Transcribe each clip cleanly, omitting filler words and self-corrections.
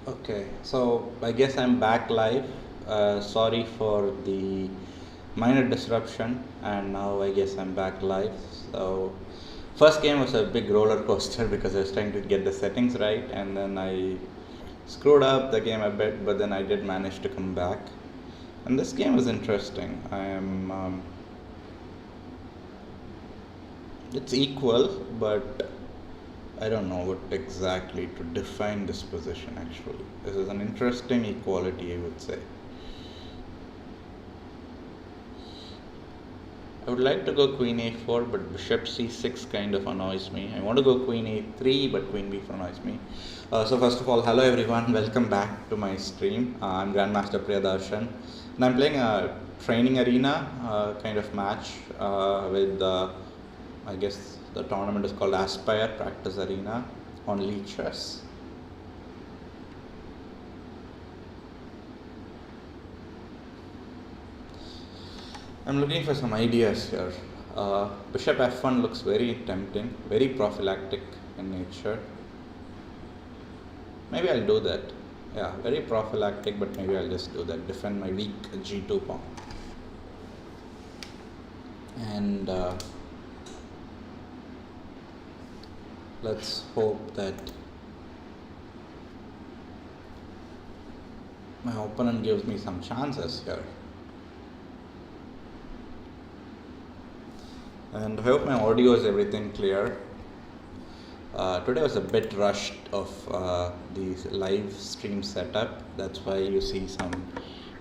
Okay, so I guess I'm back live. Sorry for the minor disruption, and now I guess I'm back live. So, first game was a big roller coaster because I was trying to get the settings right, and then I screwed up the game a bit, but then I did manage to come back. And this game was interesting. It's equal, but I don't know what exactly to define this position actually. This is an interesting equality, I would say. I would like to go queen a4, but bishop c6 kind of annoys me. I want to go queen a3, but queen b4 annoys me. So first of all, hello everyone, welcome back to my stream. I'm Grandmaster Priyadharshan, and I'm playing a training arena kind of match with, I guess the tournament is called Aspire Practice Arena on Leechess. I'm looking for some ideas here. Bishop f1 looks very tempting, very prophylactic in nature. Maybe I'll do that. Yeah, very prophylactic, but maybe I'll just do that. Defend my weak g2 pawn. And let's hope that my opponent gives me some chances here. And I hope my audio is everything clear. Today was a bit rushed of the live stream setup. That's why you see some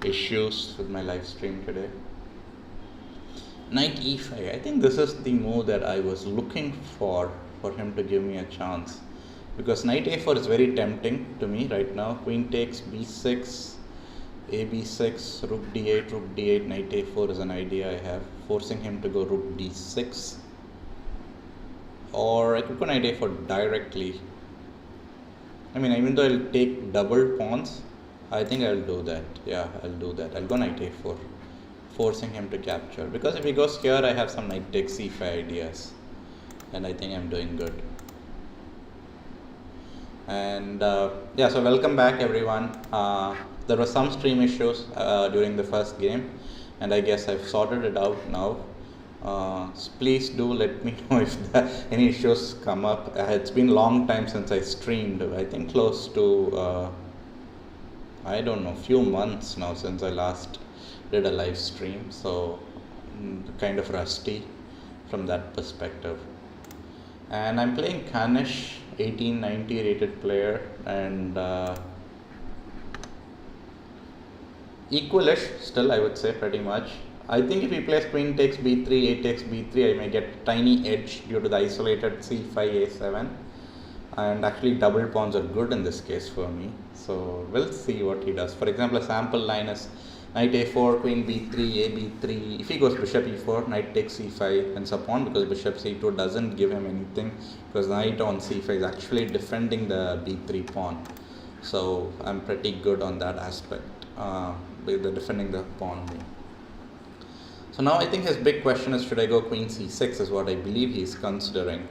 issues with my live stream today. Knight e5. I think this is the move that I was looking for him to give me a chance. Because knight a4 is very tempting to me right now. Queen takes b6, a b6, rook d8, rook d8, knight a4 is an idea I have, forcing him to go rook d6. Or I could go knight a4 directly. I mean, even though I'll take double pawns, I think I'll do that. Yeah, I'll do that. I'll go knight a4, forcing him to capture. Because if he goes here, I have some knight takes c5 ideas. And I think I'm doing good. And yeah, so welcome back everyone. There were some stream issues during the first game, and I guess I've sorted it out now. Please do let me know if any issues come up. It's been a long time since I streamed. I think close to I don't know, few months now since I last did a live stream, so kind of rusty from that perspective. And I'm playing Kanish, 1890 rated player, and equalish still, I would say, pretty much. I think if he plays queen takes b3, a takes b3, I may get a tiny edge due to the isolated c5, a7. And actually double pawns are good in this case for me. So we'll see what he does. For example, a sample line is knight a4, queen b3, a b3. If he goes bishop e4, knight takes c5 and so on, because bishop c2 doesn't give him anything, because knight on c5 is actually defending the b3 pawn. So I'm pretty good on that aspect, with the defending the pawn. So now I think his big question is, should I go queen c6 is what I believe he's considering.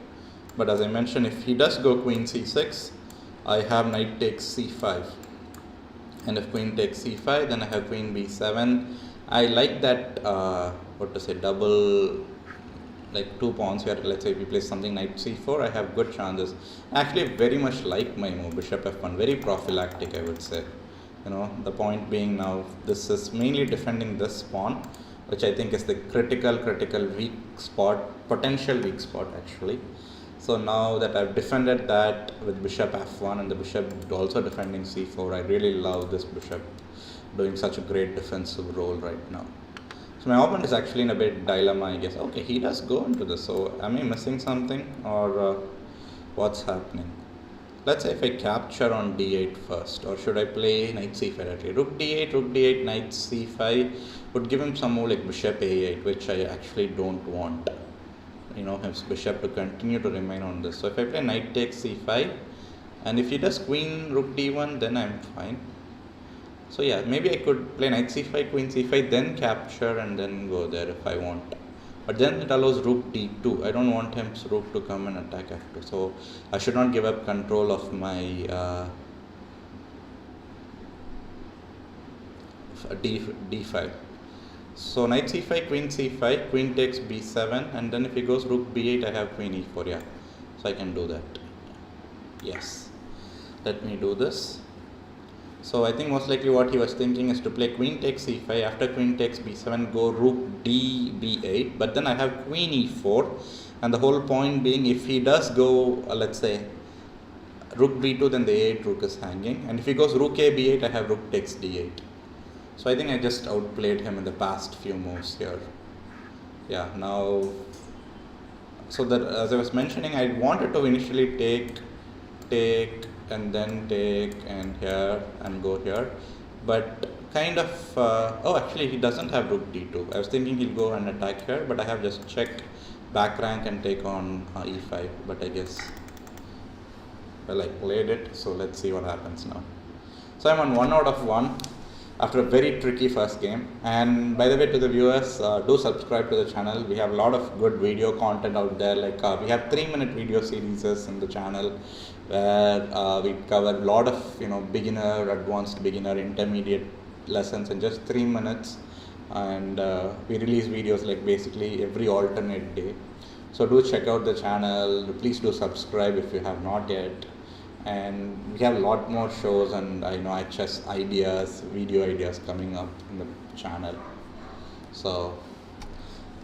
But as I mentioned, if he does go queen c6, I have knight takes c5. And if queen takes c5, then I have queen b7. I like that, double, like two pawns here. Let's say if we play something knight c4, I have good chances. Actually, very much like my move, bishop f1, very prophylactic, I would say. You know, the point being now, this is mainly defending this pawn, which I think is the critical weak spot, potential weak spot actually. So now that I've defended that with bishop f1 and the bishop also defending c4, I really love this bishop doing such a great defensive role right now. So my opponent is actually in a bit dilemma, I guess. Okay, he does go into this. So am I missing something, or what's happening? Let's say if I capture on d8 first, or should I play knight c5 directly? Rook d8, knight c5 would give him some more like bishop a8, which I actually don't want. You know, his bishop to continue to remain on this. So if I play knight takes c5, and if he does queen rook d1, then I'm fine. So yeah, maybe I could play knight c5, queen c5, then capture and then go there if I want. But then it allows rook d2. I don't want him rook to come and attack f2. So I should not give up control of my d5. So knight c5, queen c5, queen takes b7, and then if he goes rook b8, I have queen e4. Yeah, so I can do that. Yes, let me do this. So I think most likely what he was thinking is to play queen takes c5, after queen takes b7, go rook d b8, but then I have queen e4, and the whole point being, if he does go, let's say, rook b2, then the a8 rook is hanging, and if he goes rook a b8, I have rook takes d8. So I think I just outplayed him in the past few moves here. Yeah, now, so that as I was mentioning, I wanted to initially take, and then take, and here, and go here, but kind of, oh, actually he doesn't have rook d2. I was thinking he'll go and attack here, but I have just checked back rank and take on e5, but I guess, well, I played it, so let's see what happens now. So I'm on 1 out of 1 after a very tricky first game. And by the way, to the viewers, do subscribe to the channel. We have a lot of good video content out there. Like we have 3-minute video series in the channel where we cover a lot of beginner, advanced beginner, intermediate lessons in just 3 minutes, and we release videos like basically every alternate day. So do check out the channel. Please do subscribe if you have not yet. And we have a lot more shows and HS ideas, video ideas coming up in the channel. So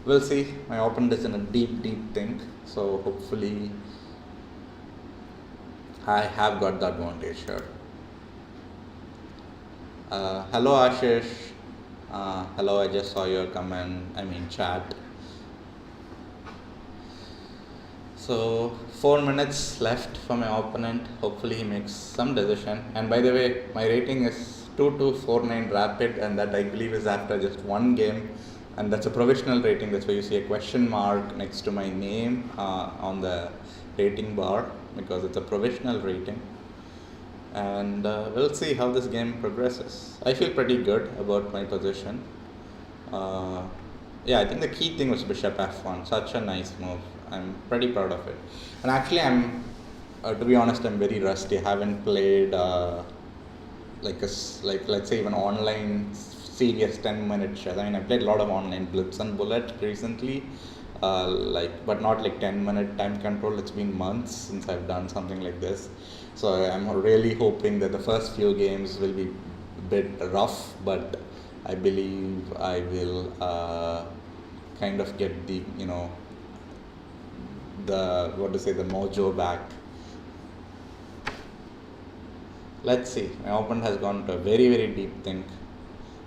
we'll see. My opponent is in a deep think, so hopefully I have got the advantage here. Hello Ashish. Hello, I just saw your comment, chat. So 4 minutes left for my opponent. Hopefully he makes some decision. And by the way, my rating is 2249 rapid, and that I believe is after just one game, and that's a provisional rating. That's why you see a question mark next to my name on the rating bar, because it's a provisional rating. And we'll see how this game progresses. I feel pretty good about my position. Yeah, I think the key thing was bishop f1. Such a nice move. I'm pretty proud of it. And actually, to be honest, I'm very rusty. I haven't played let's say even online serious 10-minute chess. I played a lot of online Blitz and Bullet recently, but not like 10-minute time control. It's been months since I've done something like this. So I'm really hoping that the first few games will be a bit rough, but I believe I will kind of get the the mojo back. Let's see. My opponent has gone to a very, very deep think,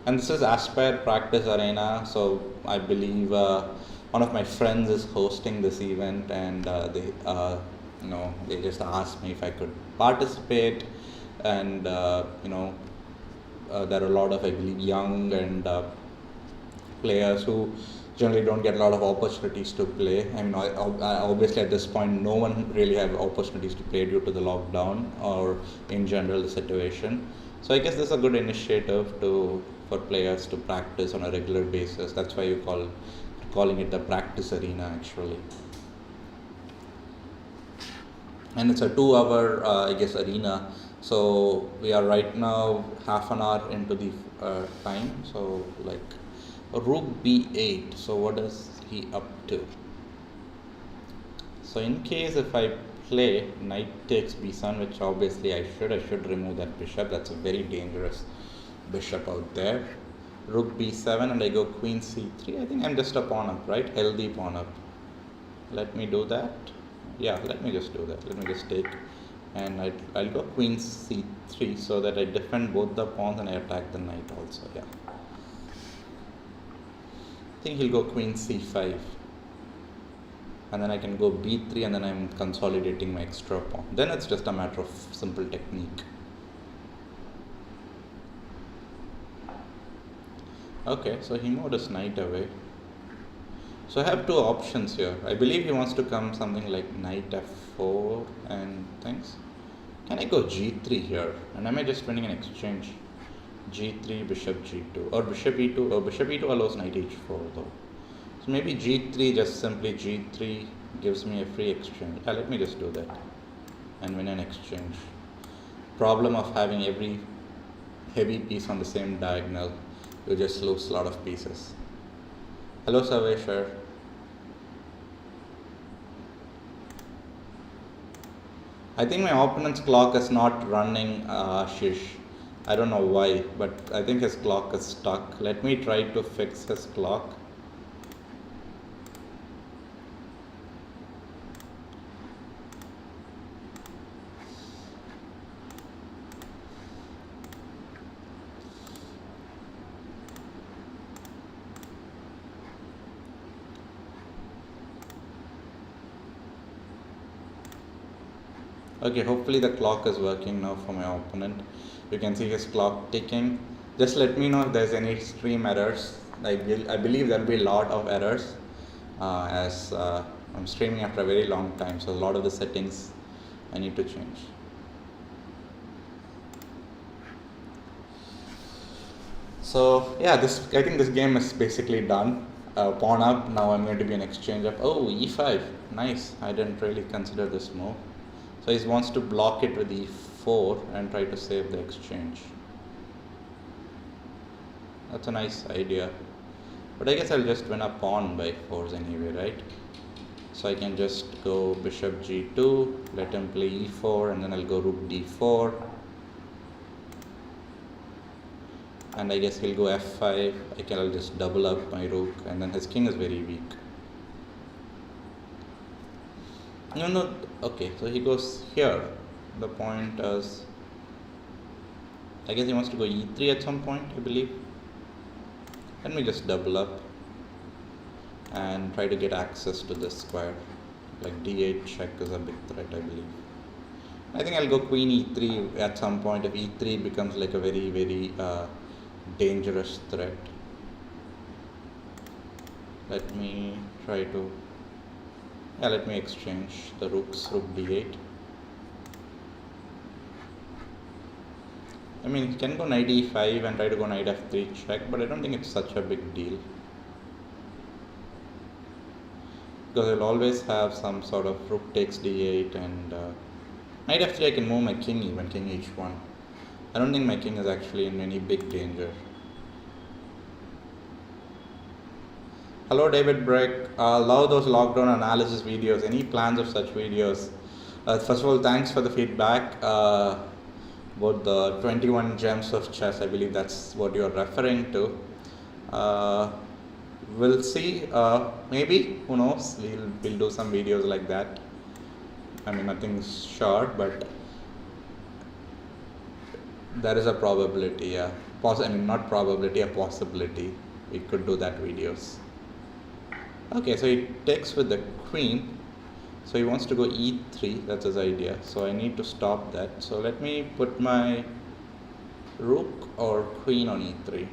and this is Aspire Practice Arena. So I believe one of my friends is hosting this event, and they just asked me if I could participate, and there are a lot of, I believe, young and players who generally don't get a lot of opportunities to play. Obviously at this point no one really have opportunities to play due to the lockdown or in general the situation. So I guess this is a good initiative for players to practice on a regular basis. That's why calling it the practice arena actually. And it's a 2-hour arena. So we are right now half an hour into the time. So like rook b8. So what is he up to? So in case if I play knight takes b7, which obviously I should remove that bishop. That's a very dangerous bishop out there. Rook b7 and I go queen c3. I think I'm just a pawn up, right? Healthy pawn up. Let me do that. Yeah, let me just do that. Let me just take, and I'll go queen c3 so that I defend both the pawns and I attack the knight also. Yeah, I think he'll go queen c5, and then I can go b3, and then I'm consolidating my extra pawn. Then it's just a matter of simple technique. Okay, so he moved his knight away. So I have two options here. I believe he wants to come something like knight f4 and things. Can I go g3 here? And am I just winning an exchange? g3, bishop g2, or bishop e2. Oh, bishop e2 allows knight h4 though. So maybe g3, just simply g3 gives me a free exchange. Let me just do that and win an exchange. Problem of having every heavy piece on the same diagonal. you just lose a lot of pieces. Hello, Saveshar. I think my opponent's clock is not running, Shish. I don't know why, but I think his clock is stuck. Let me try to fix his clock. Okay, hopefully the clock is working now for my opponent. You can see his clock ticking. Just let me know if there's any stream errors. I believe there'll be a lot of errors as I'm streaming after a very long time, so a lot of the settings I need to change. So yeah, I think this game is basically done. Pawn up. Now I'm going to be an exchange of e5. Nice. I didn't really consider this move. So he wants to block it with e4 and try to save the exchange. That's a nice idea. But I guess I'll just win a pawn by force anyway, right? So I can just go bishop g2, let him play e4, and then I'll go rook d4. And I guess he'll go f5. I'll just double up my rook, and then his king is very weak. No, okay, so he goes here. The point is, I guess he wants to go e3 at some point, I believe. Let me just double up and try to get access to this square. Like d8 check is a big threat, I believe. I think I'll go queen e3 at some point if e3 becomes like a very, very dangerous threat. Let me try to... Yeah, let me exchange the rooks, rook d8. I mean, he can go knight e5 and try to go knight f3 check, but I don't think it's such a big deal. Because I'll always have some sort of rook takes d8 and knight f3 I can move my king even, king h1. I don't think my king is actually in any big danger. Hello David Breck, love those lockdown analysis videos. Any plans of such videos? First of all, thanks for the feedback about the 21 gems of chess. I believe that's what you're referring to. We'll see, maybe, who knows, we'll do some videos like that. I mean, nothing's sure, but there is a probability, yeah. I mean, not probability, a possibility. We could do that videos. Okay, so he takes with the queen. So he wants to go e3, that's his idea. So I need to stop that. So let me put my rook or queen on e3.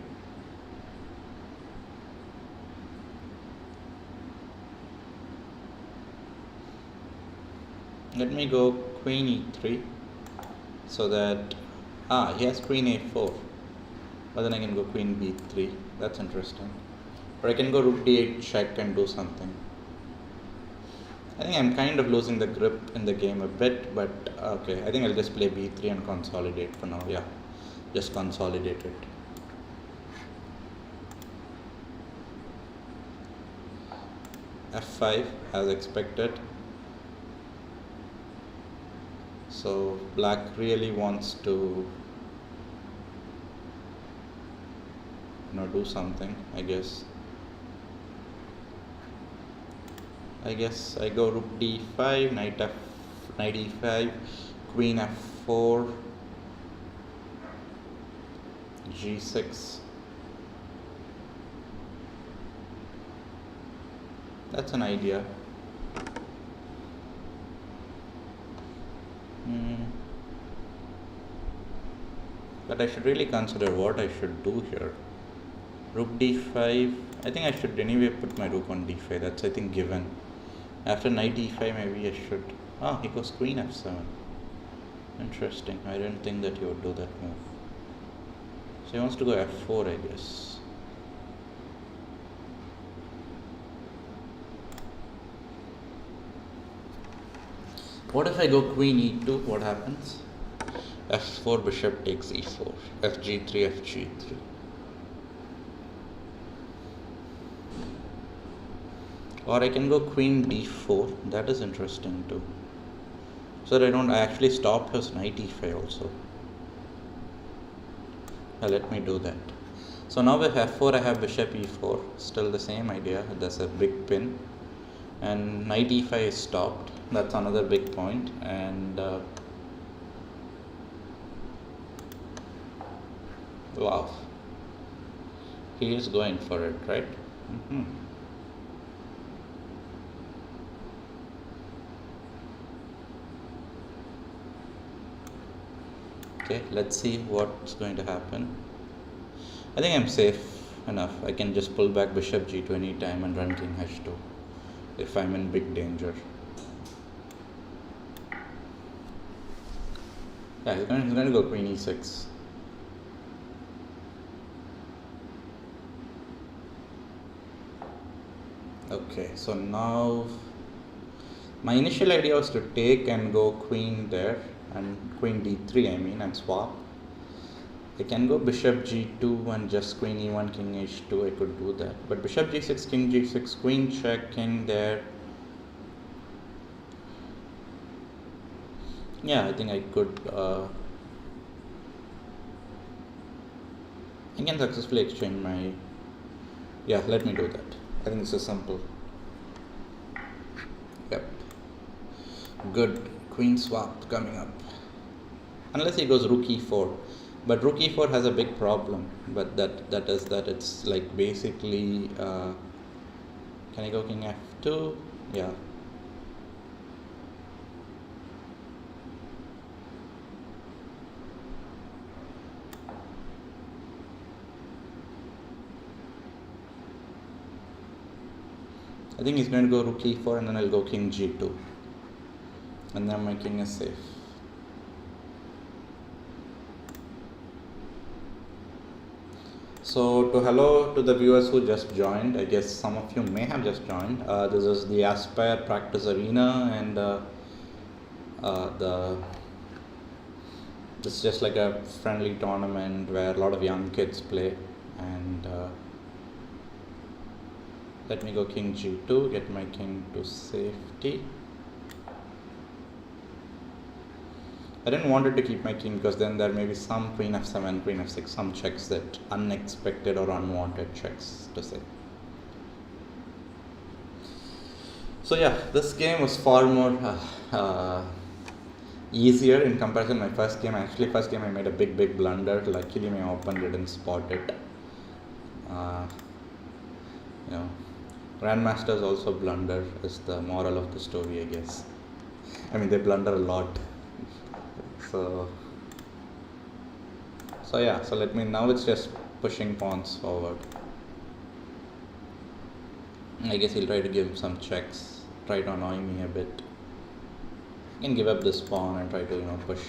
Let me go queen e3 so that, he has queen a4. But then I can go queen b3. That's interesting. Or I can go rook d8 check and do something. I think I'm kind of losing the grip in the game a bit, but okay, I think I'll just play b3 and consolidate for now. Yeah, just consolidate it. f5 as expected. So black really wants to do something, I guess. I go rook d5, knight e5, queen f4, g6. That's an idea. But I should really consider what I should do here. Rook d5. I think I should anyway put my rook on d5. That's, I think, given. After knight e5, maybe I should... he goes queen f7. Interesting. I didn't think that he would do that move. So he wants to go f4, I guess. What if I go queen e2? What happens? f4, bishop takes e4. fg3, fg3. Or I can go queen d4. That is interesting too. So I actually stop his knight e5 also. Let me do that. So now with f4 I have bishop e4. Still the same idea. There's a big pin. And knight e5 is stopped. That's another big point. And wow. He is going for it, right? Okay, let's see what's going to happen. I think I'm safe enough. I can just pull back bishop g2 anytime and run king h2 if I'm in big danger. Yeah, he's going to go queen e6. Okay, so now my initial idea was to take and go queen there and queen d3 and swap. I can go bishop g2 and just queen e1 king h2. I could do that, but bishop g6 king g6 queen check king there. Yeah, I think I could I can successfully exchange my, yeah, let me do that. I think this is simple. Yep, good. Queen swap coming up, unless he goes rook e4. But rook e4 has a big problem, but that is that it's like basically can I go king f2? Yeah. I think he's going to go rook e4 and then I'll go king g2. And then my king is safe. So hello to the viewers who just joined. I guess some of you may have just joined. This is the Aspire Practice Arena, and this is just like a friendly tournament where a lot of young kids play. And let me go king g2, get my king to safety. I didn't want it to keep my king because then there may be some queen f7, queen f6, some checks, that unexpected or unwanted checks to say. So yeah, this game was far more easier in comparison to my first game. Actually, first game I made a big blunder. Luckily my opponent didn't spot it. Grandmasters also blunder is the moral of the story, I guess. I mean, they blunder a lot. So yeah, so now it's just pushing pawns forward. I guess he'll try to give some checks, try to annoy me a bit. I can give up this pawn and try to push.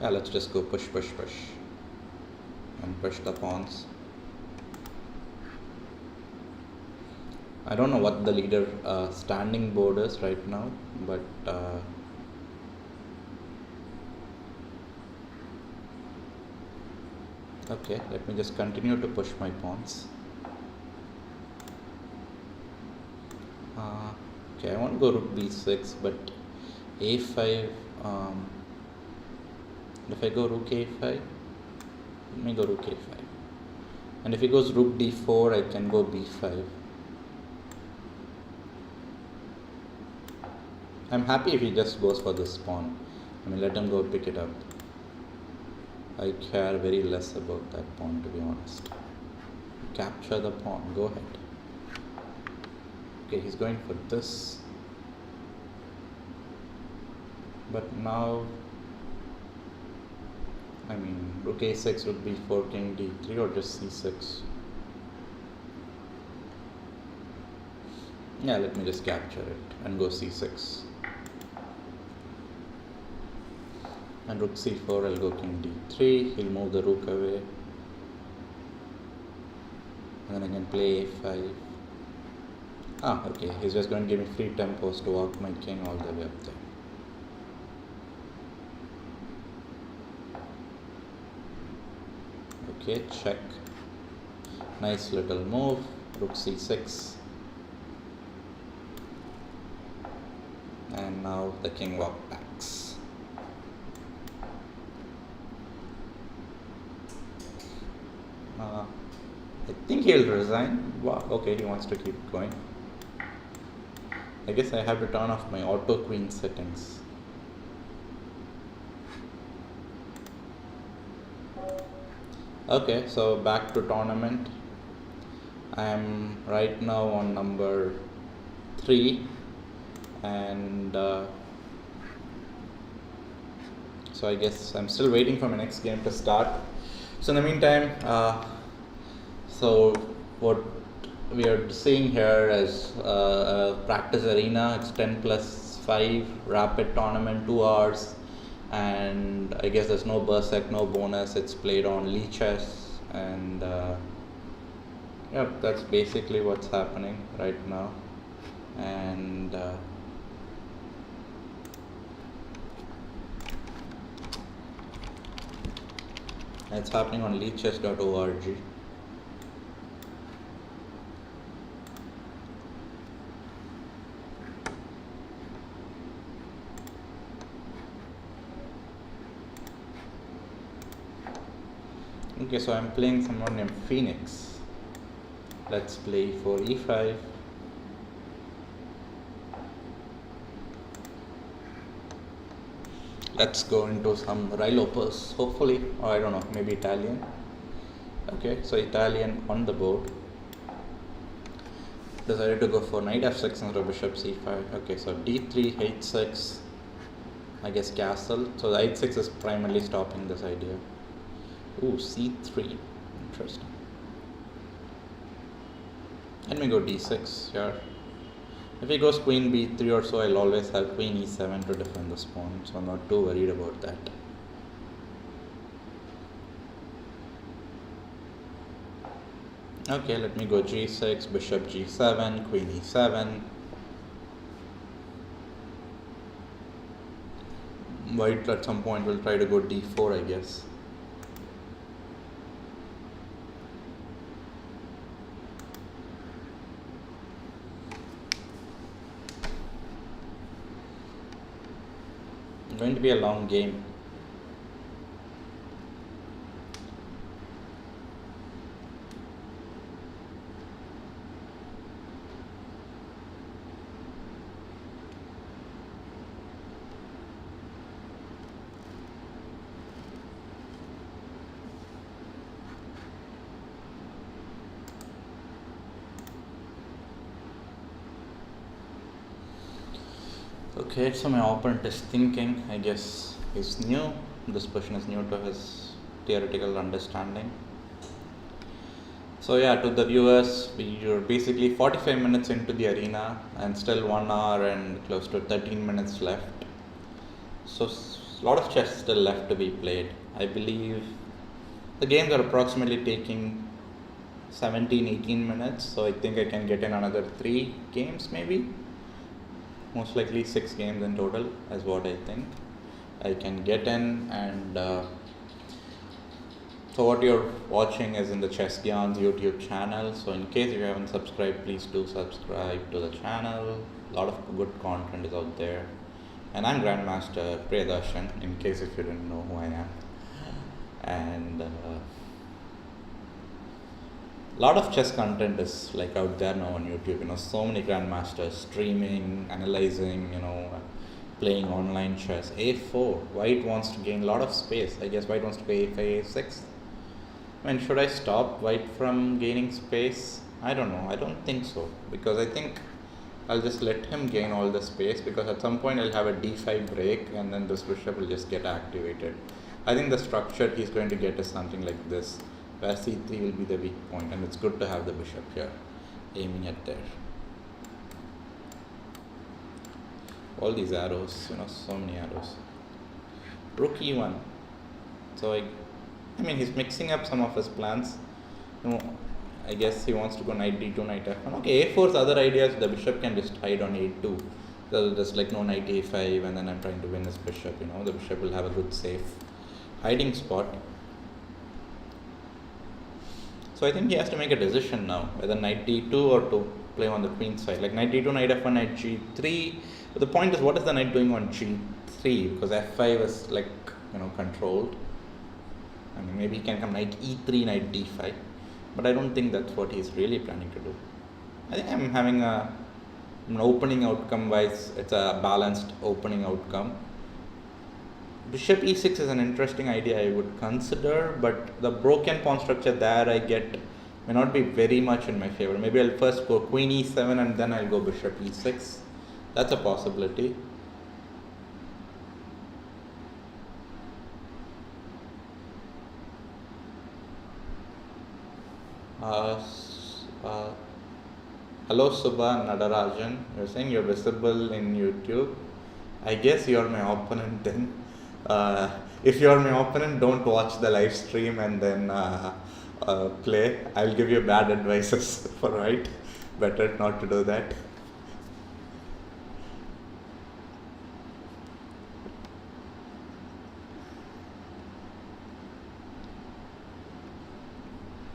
Yeah, let's just go push and push the pawns. I don't know what the leader standing board is right now, but okay, let me just continue to push my pawns. Okay, I want to go rook b6, but a5. If I go rook a5, let me go rook a5. And if he goes rook d4, I can go b5. I'm happy if he just goes for this pawn. I mean, let him go pick it up. I care very less about that pawn, to be honest. Capture the pawn, go ahead. Okay, he's going for this. But now, I mean, rook a6, rook b4, king d3, or just c6. Yeah, let me just capture it and go c6. And rook c4, I'll go king d3, he'll move the rook away. And then I can play a5. Okay, he's just going to give me free tempos to walk my king all the way up there. Okay, check. Nice little move. rook c6, and now the king walk backs. I think he'll resign. Wow, okay, he wants to keep going. I guess I have to turn off my auto queen settings. Okay, so back to tournament. I am right now on number 3, and so I guess I'm still waiting for my next game to start. So in the meantime, so what we are seeing here is a practice arena. It's 10+5 rapid tournament, 2 hours, and I guess there's no Berserk, no bonus. It's played on Lichess, and yeah, that's basically what's happening right now. And it's happening on lichess.org. Okay, so I'm playing someone named Phoenix. Let's play for e5. Let's go into some Rilopers, hopefully, or I don't know, maybe Italian. Okay, so Italian on the board. Decided to go for knight f6 instead of bishop c5. Okay, so d3, h6, I guess castle. So the h6 is primarily stopping this idea. Ooh, c3, interesting. Let me go d6 here. If he goes queen b3 or so, I'll always have queen e7 to defend this pawn, so I'm not too worried about that. Okay, let me go g6, bishop g7, queen e7. White at some point will try to go d4, I guess. Going to be a long game. Okay, so my opponent is thinking. I guess he's new. This person is new to his theoretical understanding. So yeah, to the viewers, we are basically 45 minutes into the arena and still 1 hour and close to 13 minutes left. So a lot of chess still left to be played. I believe the games are approximately taking 17-18 minutes, so I think I can get in another 3 games maybe. Most likely 6 games in total is what I think I can get in. And so what you're watching is in the Chess Gyans YouTube channel. So in case you haven't subscribed, please do subscribe to the channel. A lot of good content is out there. And I'm Grandmaster Priyadharshan, in case if you didn't know who I am. And lot of chess content is like out there now on YouTube, so many grandmasters streaming, analyzing, playing online chess. a4, white wants to gain a lot of space. I guess white wants to play a5, a6. I mean, should I stop white from gaining space? I don't know. I don't think so, because I think I'll just let him gain all the space, because at some point I'll have a d5 break and then this bishop will just get activated. I think the structure he's going to get is something like this, where c3 will be the weak point, and it's good to have the bishop here aiming at there. All these arrows, so many arrows. Rook e1. So I mean, he's mixing up some of his plans. I guess he wants to go knight d2, knight f1. Okay, a4's other ideas, the bishop can just hide on a2. So there's like no knight a5, and then I'm trying to win his bishop. The bishop will have a good safe hiding spot. So I think he has to make a decision now, whether knight d2 or to play on the queen side. Like knight d2, knight f1, knight g3. But the point is, what is the knight doing on g3? Because f5 is like, controlled. I mean, maybe he can come knight e3, knight d5. But I don't think that's what he's really planning to do. I think I'm having an opening outcome wise, it's a balanced opening outcome. Bishop e6 is an interesting idea I would consider, but the broken pawn structure there I get may not be very much in my favor. Maybe I'll first go queen e7 and then I'll go bishop e6. That's a possibility. Hello Subha Nadarajan, you're saying you're visible in YouTube. I guess you're my opponent then. If you're my opponent, don't watch the live stream and then play. I'll give you bad advices for right. Better not to do that.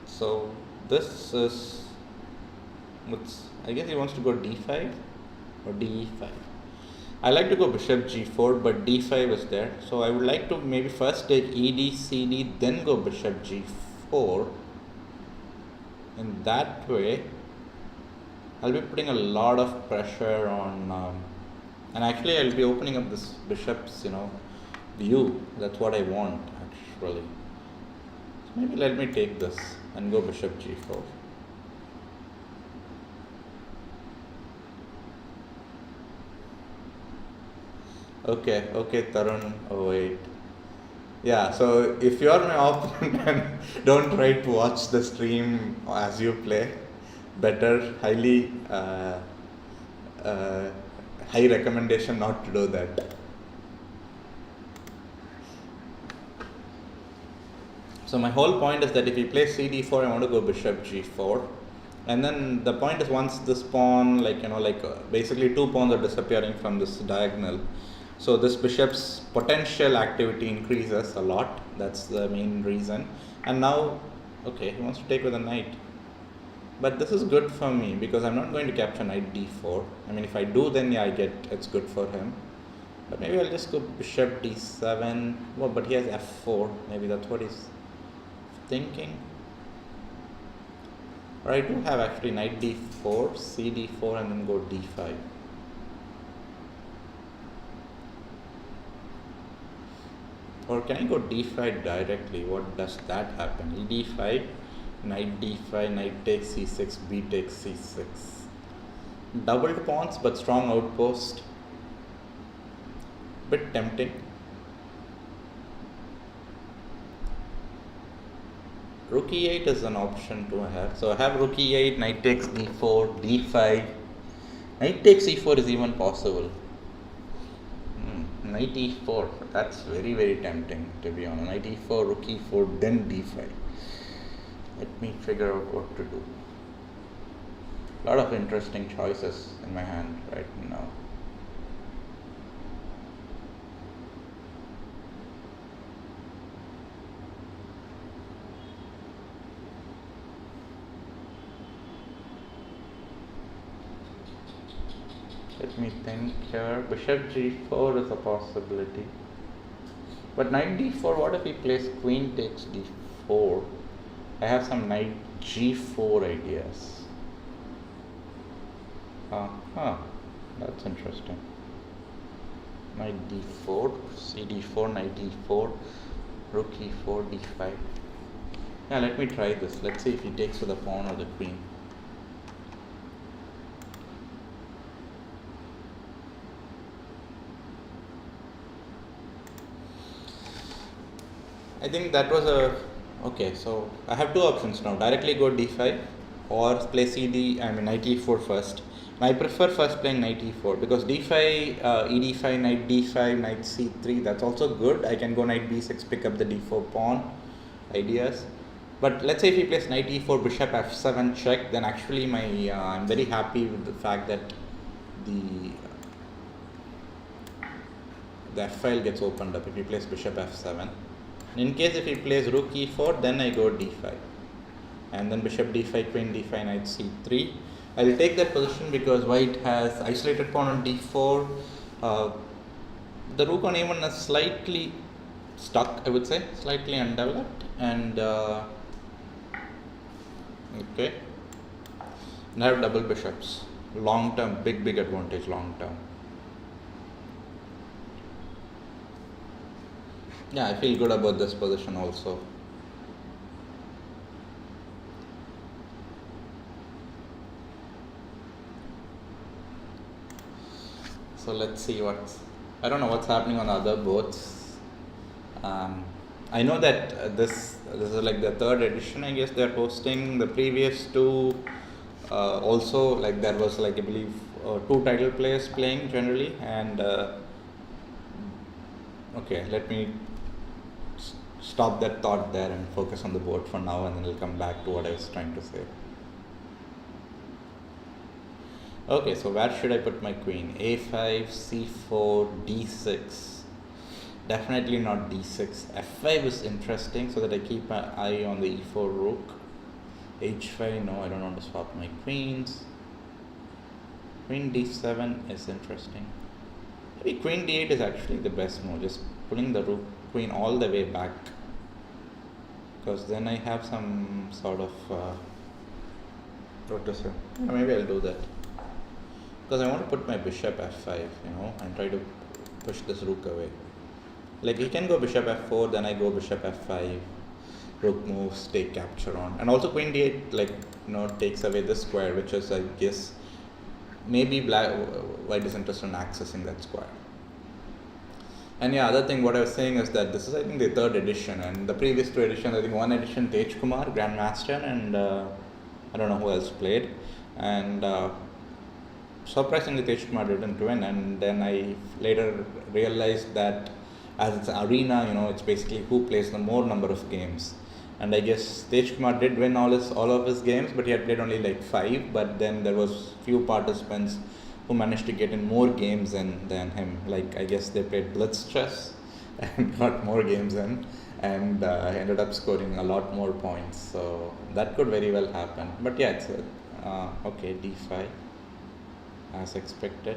So this is, I guess he wants to go d5 or d5. I like to go bishop g4, but d5 is there. So I would like to maybe first take ed, cd, then go bishop g4. In that way, I'll be putting a lot of pressure on, and actually I'll be opening up this bishop's, view. That's what I want actually. So maybe let me take this and go bishop g4. Okay, Tarun 08. Yeah, so if you're my opponent, don't try to watch the stream as you play. Better, highly high recommendation not to do that. So my whole point is that if he plays cd4, I want to go bishop g4. And then the point is, once this pawn, basically two pawns are disappearing from this diagonal. So this bishop's potential activity increases a lot. That's the main reason. And now, okay, he wants to take with a knight. But this is good for me because I'm not going to capture knight d4. I mean, if I do, then yeah, it's good for him. But maybe I'll just go bishop d7. Well, but he has f4. Maybe that's what he's thinking. Or I do have actually knight d4, cd4, and then go d5. Or can I go d5 directly? What does that happen? e5, knight d5, knight takes c6, b takes c6. Doubled pawns but strong outpost. Bit tempting. Rook e8 is an option to have. So I have rook e8, knight takes d4, d5. Knight takes e4 is even possible. Knight e4, that's very, very tempting to be honest. Knight e4, rook e4, then d5. Let me figure out what to do. A lot of interesting choices in my hand right now. Let me think here. Bishop g4 is a possibility. But knight d4, what if he plays queen takes d4? I have some knight g4 ideas. That's interesting. Knight d4, cd4, knight e4, rook e4, d5. Yeah, let me try this. Let's see if he takes with the pawn or the queen. I think that was okay, so I have two options now. Directly go d5 or play knight e4 first. And I prefer first playing knight e4 because d5, ed5, knight d5, knight c3, that's also good. I can go knight b6, pick up the d4 pawn ideas. But let's say if he plays knight e4, bishop f7 check, then actually I'm very happy with the fact that the f file gets opened up if he plays bishop f7. In case if he plays rook e4, then I go d5. and then bishop d5, queen d5, knight c3. I'll take that position because white has isolated pawn on d4. The rook on a1 is slightly stuck, I would say, slightly undeveloped, and okay, and I have double bishops. Long term, big advantage long term. Yeah, I feel good about this position also. So let's see I don't know what's happening on the other boards. I know that this is like the third edition, I guess they're hosting. The previous two also, like there was like I believe two title players playing generally, and okay, let me stop that thought there and focus on the board for now, and then we'll come back to what I was trying to say. Okay, so where should I put my queen? a5, c4, d6. Definitely not d6. f5 is interesting so that I keep my eye on the e4 rook. h5, no, I don't want to swap my queens. Queen d7 is interesting. Maybe queen d8 is actually the best move, just pulling the rook queen all the way back, because then I have some sort of what to say. Maybe I'll do that, because I want to put my bishop f5, and try to push this rook away. Like he can go bishop f4, then I go bishop f5, rook moves, take capture on, and also queen d8 takes away this square, which is, I guess, maybe white is interested in accessing that square. And yeah, other thing what I was saying is that this is, I think, the third edition, and the previous two editions, I think one edition Tej Kumar, Grandmaster, and I don't know who else played, and surprisingly Tej Kumar didn't win. And then I later realized that as it's arena, it's basically who plays the more number of games, and I guess Tej Kumar did win all of his games, but he had played only like 5. But then there was few participants who managed to get in more games than him. Like I guess they played blitz chess and got more games in, and ended up scoring a lot more points. So that could very well happen. But yeah, it's okay, d5 as expected.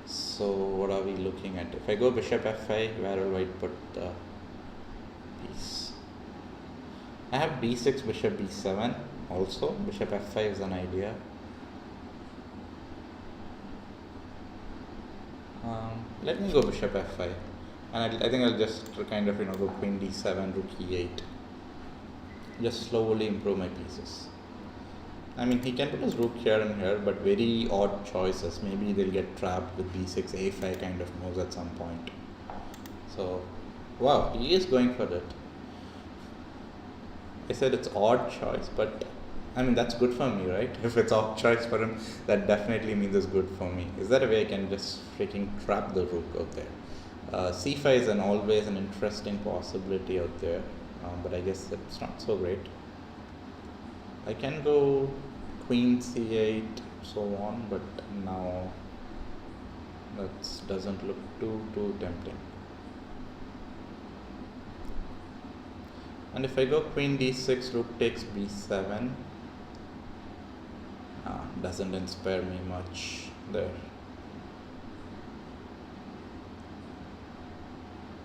So what are we looking at? If I go bishop f5, where will white put the piece? I have b6, bishop b7 also. Bishop f5 is an idea. Let me go bishop f5, and I think I'll just kind of go queen d7, rook e8. Just slowly improve my pieces. I mean, he can put his rook here and here, but very odd choices. Maybe they'll get trapped with b6, a5 kind of moves at some point. So, wow, he is going for it. I said it's odd choice, but I mean, that's good for me, right? If it's odd choice for him, that definitely means it's good for me. Is there a way I can just freaking trap the rook out there? c5 is always an interesting possibility out there, but I guess it's not so great. I can go queen c8, so on, but now that doesn't look too tempting. And if I go queen d6, rook takes b7, doesn't inspire me much there.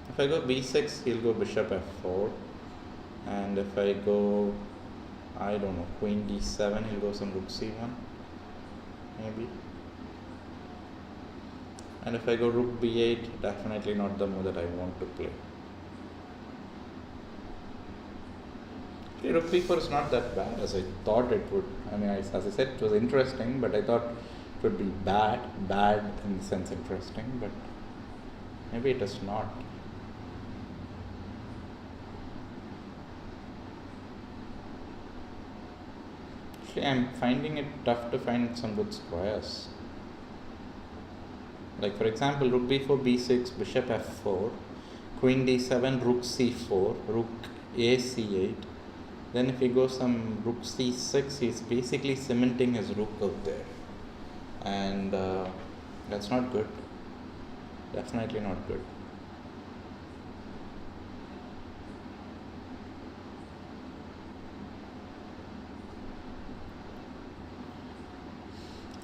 If I go b6, he'll go bishop f4, and if I go, I don't know, queen d7, he'll go some rook c1, maybe. And if I go rook b8, definitely not the move that I want to play. Rook b4 is not that bad as I thought it would. I mean, as I said, it was interesting, but I thought it would be bad in the sense interesting, but maybe it is not. Actually, I'm finding it tough to find some good squares. Like for example, rook b4, b6, bishop f4, queen d7, rook c4, rook a c8. Then if he goes some rook c6, he's basically cementing his rook out there, and that's not good. Definitely not good.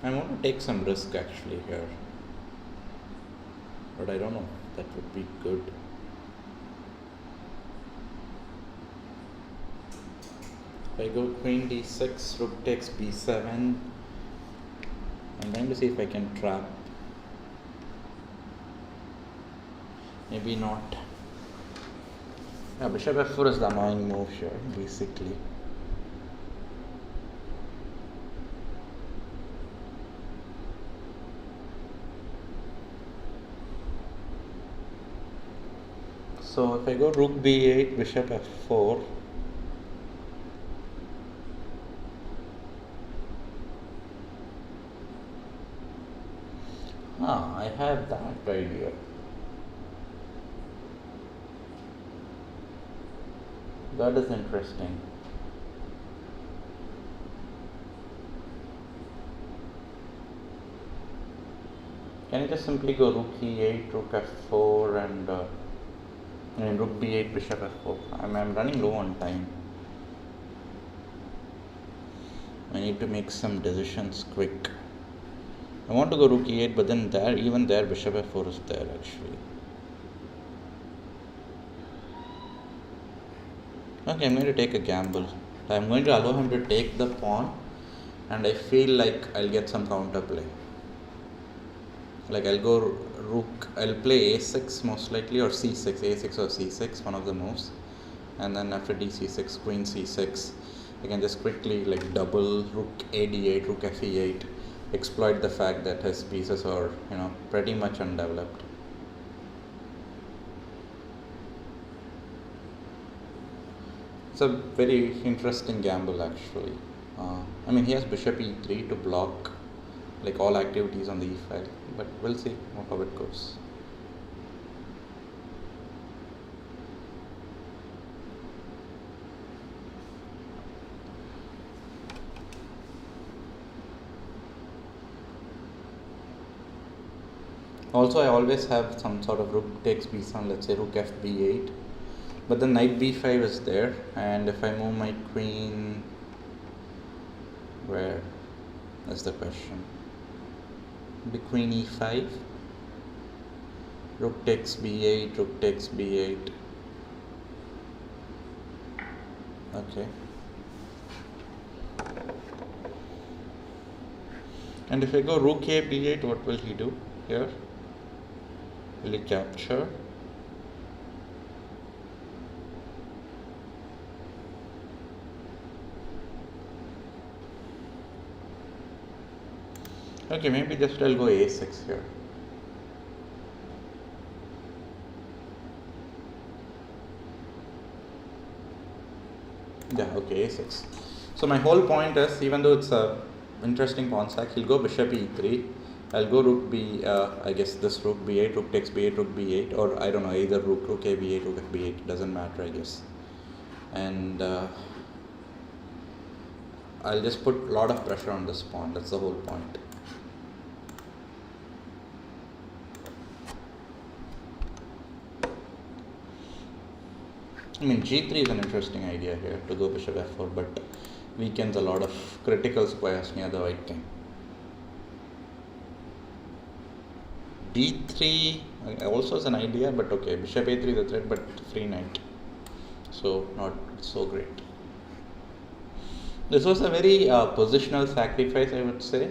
I want to take some risk actually here, but I don't know. That would be good. If I go queen d6, rook takes b7. I'm trying to see if I can trap. Maybe not. Yeah, bishop f4 is the annoying move here, basically. So if I go rook b8, bishop f4. I have that idea. That is interesting. Can I just simply go rook e8, rook f4 and rook b8, bishop f4? I'm running low on time. I need to make some decisions quick. I want to go rook e8, but then even there bishop f4 is there actually. Okay, I'm going to take a gamble. I'm going to allow him to take the pawn, and I feel like I'll get some counterplay. Like I'll go rook, I'll play a6 most likely, or c6, a6 or c6, one of the moves, and then after dc6, queen c6, I can just quickly like double rook ad8, rook fe8, exploit the fact that his pieces are pretty much undeveloped. It's a very interesting gamble actually. He has bishop e3 to block like all activities on the e file, but we'll see how it goes. Also, I always have some sort of rook takes b7, let's say rook f b8, but then knight b5 is there, and if I move my queen, where is the question? The queen e5, rook takes b8, rook takes b8. Okay. And if I go rook a b8, what will he do here? Will he capture? Okay, maybe just I'll go a6 here. Yeah, okay, a6. So my whole point is, even though it's a interesting pawn stack, he'll go bishop e3. I'll go rook b, I guess this rook b8, rook takes b8, rook b8, or I don't know, either rook a b8, rook f b8, doesn't matter, I guess. And I'll just put a lot of pressure on this pawn, that's the whole point. G3 is an interesting idea here, to go bishop f4, but weakens a lot of critical squares near the white king. b3 also is an idea, but okay, bishop a3 is a threat, but free knight, so not so great. This was a very positional sacrifice, I would say,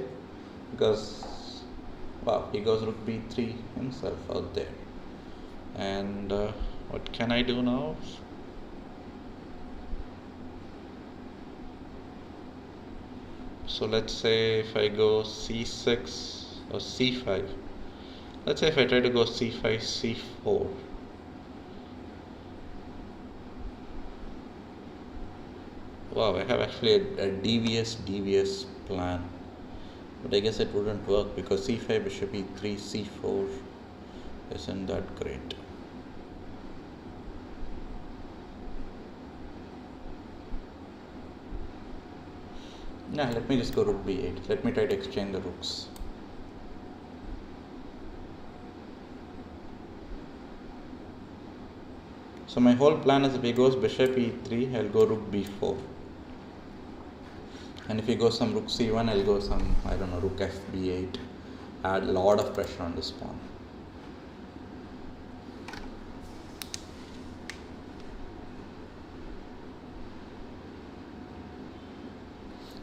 because wow, he goes rook b3 himself out there. And what can I do now? So let's say if I go c6 or c5, let's say if I try to go c5, c4, wow, I have actually a devious plan, but I guess it wouldn't work because c5, bishop e3, c4 isn't that great. Yeah, let me just go rook b8. Let me try to exchange the rooks. So my whole plan is, if he goes bishop e3, I'll go rook b4. And if he goes some rook c1, I'll go some, I don't know, rook f b8. Add a lot of pressure on this pawn.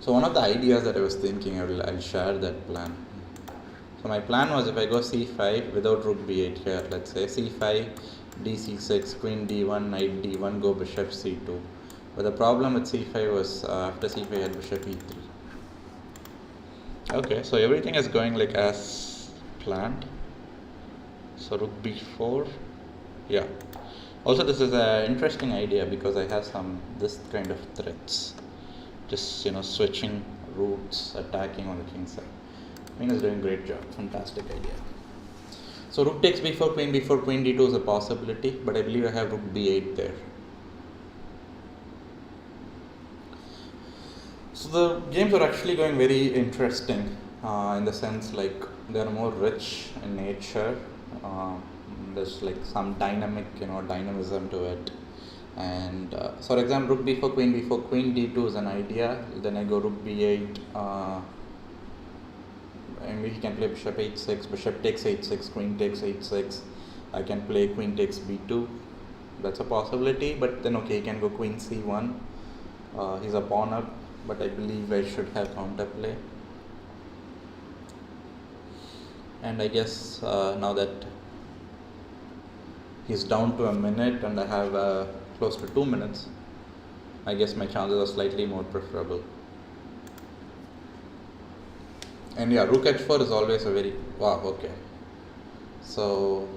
So one of the ideas that I was thinking, I'll share that plan. So my plan was, if I go c5 without rook b8 here, let's say c5, dc6, queen d1, knight d1, go bishop c2. But the problem with c5 was after c5 I had bishop e3. Okay, so everything is going like as planned. So rook b4, yeah. Also, this is an interesting idea because I have this kind of threats. Just switching routes, attacking on the king side. Queen is doing a great job. Fantastic idea. So rook takes b4, queen d2 is a possibility, but I believe I have rook b8 there. So the games are actually going very interesting in the sense like they are more rich in nature. There's like some dynamism to it. And so for example, rook b4, queen d2 is an idea. Then I go rook b8. And he can play bishop h6, bishop takes h6, queen takes h6. I can play queen takes b2. That's a possibility. But then okay, he can go queen c1. He's a pawn up, but I believe I should have counterplay. And I guess now that he's down to a minute and I have close to 2 minutes, I guess my chances are slightly more preferable. And yeah, rook h4 is always a very, wow, okay. So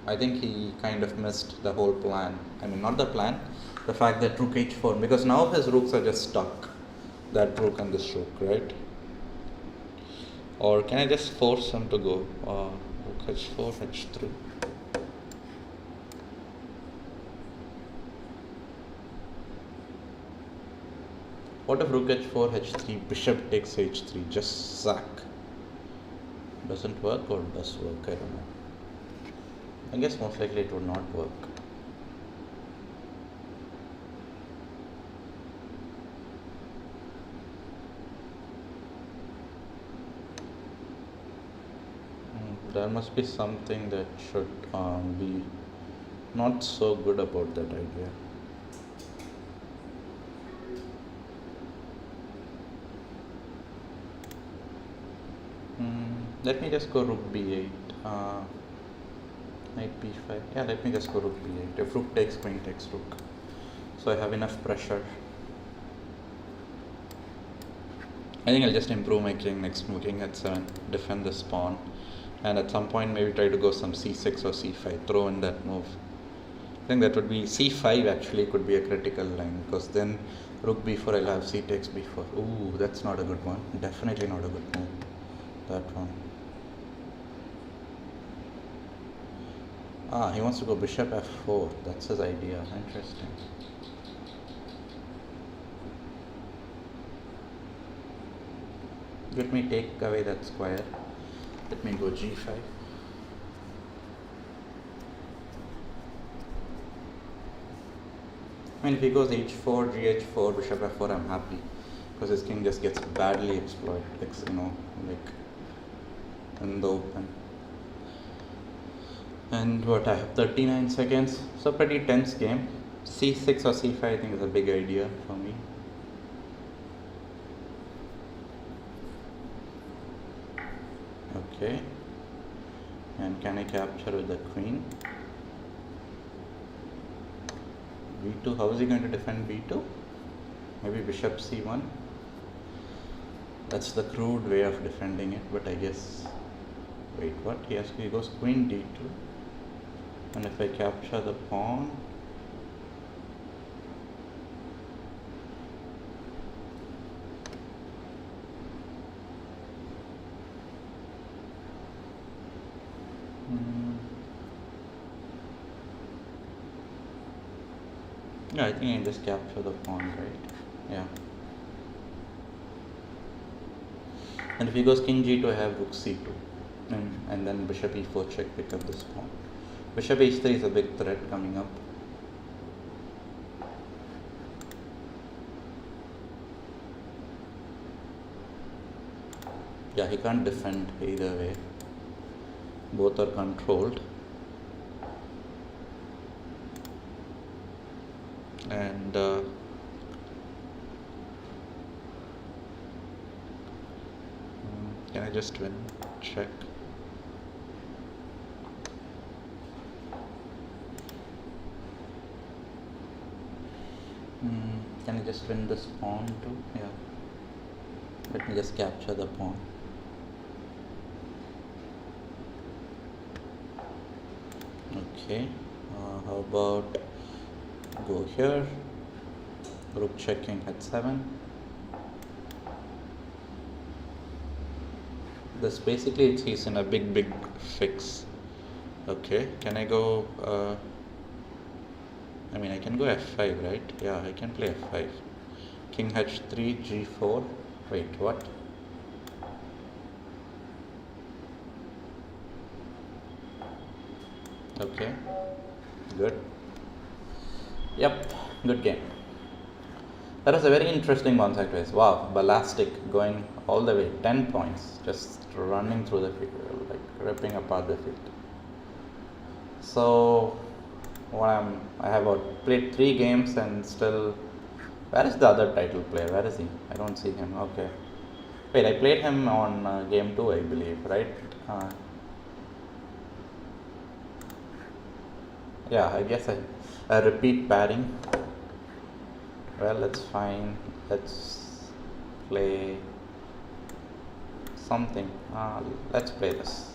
I think he kind of missed the whole plan. I mean, not the plan, the fact that rook h4, because now his rooks are just stuck. That rook and this rook, right? Or can I just force him to go rook h4, h3? What if rook h4, h3, bishop takes h3, just sack? Doesn't work or does work? I don't know. I guess most likely it would not work. There must be something that should be not so good about that idea. Let me just go rook b8, knight b5. Yeah, let me just go rook b8. If rook takes, queen takes rook. So I have enough pressure. I think I'll just improve my king next move, king h7, defend this pawn, and at some point maybe try to go some c6 or c5, throw in that move. I think that would be c5 actually could be a critical line, because then rook b4 I'll have c takes b4. Ooh, that's not a good one. Definitely not a good move. That one. He wants to go bishop f4. That's his idea. Interesting. Let me take away that square. Let me go g5. I mean, if he goes h4, gh4, bishop f4, I'm happy, because his king just gets badly exploited, like in the open. And what, I have 39 seconds, so pretty tense game. c6 or c5 I think is a big idea for me. Okay, and can I capture with the queen? b2, how is he going to defend b2? Maybe bishop c1. That's the crude way of defending it, but I guess, wait, what? He goes queen d2, and if I capture the pawn, yeah, I think I just capture the pawn, right? Yeah. And if he goes king g2, I have rook c2, and then bishop e4 check, pick up this pawn. Bishop h3 is a big threat coming up. Yeah, he can't defend either way. Both are controlled. And can I just win? Check. Can I just win this pawn too? Yeah. Let me just capture the pawn. Okay. How about go here? Rook checking h7. This basically he's in a big fix. Okay. Can I go? I mean, I can go f5, right? Yeah, I can play f5. King h3, g4. Wait, what? Okay, good. Yep, good game. That was a very interesting one-side race. Wow, ballistic, going all the way, 10 points, just running through the field, like ripping apart the field. So, I have played 3 games and still. Where is the other title player? Where is he? I don't see him. Okay. Wait, I played him on game 2, I believe, right? Yeah, I guess a repeat pairing. Well, that's fine. Let's play something. Let's play this.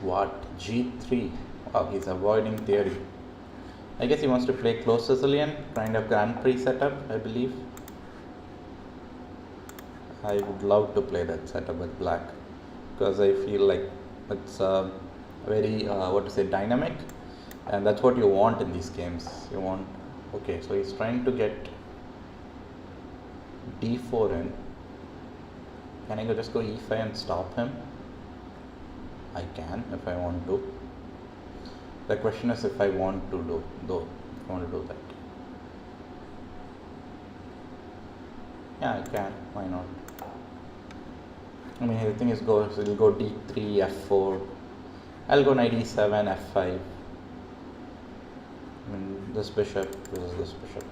What? G3. Wow, he's avoiding theory. I guess he wants to play close Sicilian, kind of Grand Prix setup, I believe. I would love to play that setup with black because I feel like it's very dynamic, and that's what you want in these games. You want. Okay, so he's trying to get d4 in. Can I just go e5 and stop him? I can if I want to. The question is if I want to do that. Yeah, I can. Why not? I mean, everything is he'll go d3, f4. I'll go knight e7, f5. I mean, this bishop versus this bishop.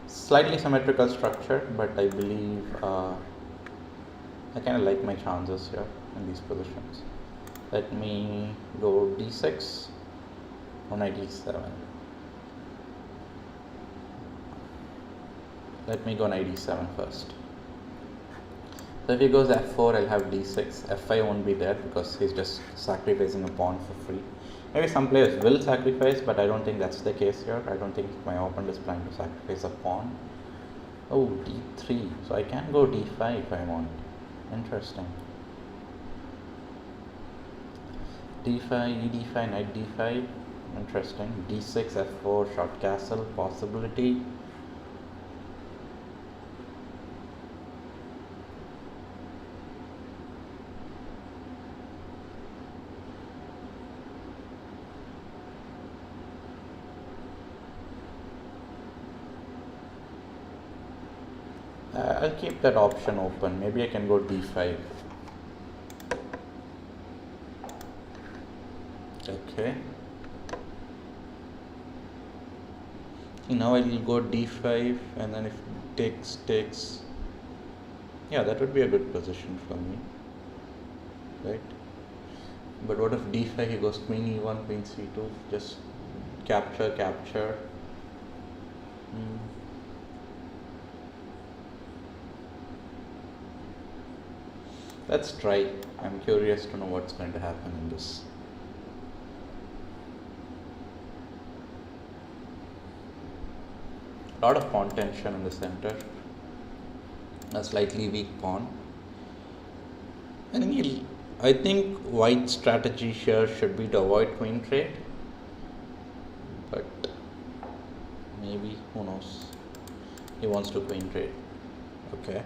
Slightly symmetrical structure, but I believe I kind of like my chances here in these positions. Let me go d6 or knight e7. Let me go knight e7 first. So if he goes f4, I'll have d6. f5 won't be there because he's just sacrificing a pawn for free. Maybe some players will sacrifice, but I don't think that's the case here. I don't think my opponent is planning to sacrifice a pawn. Oh, d3. So I can go d5 if I want. Interesting. d5, e d5, knight d5. Interesting. d6, f4, short castle, possibility. I'll keep that option open. Maybe I can go d5. Okay. Now I will go d5, and then if takes. Yeah, that would be a good position for me, right? But what if d5 he goes queen e1, queen c2, just capture. Let's try. I'm curious to know what's going to happen in this. A lot of pawn tension in the center. A slightly weak pawn. I think white's strategy here should be to avoid queen trade. But maybe, who knows? He wants to queen trade. Okay.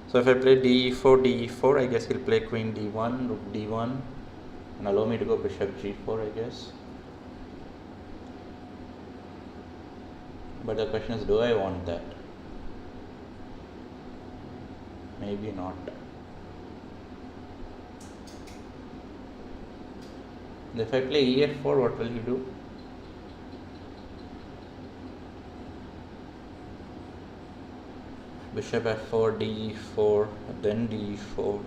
So if I play d4, I guess he'll play queen d1, rook d1, and allow me to go bishop g4, I guess. But the question is, do I want that? Maybe not. If I play EF4, what will he do? Bishop F4, DE4, then DE4.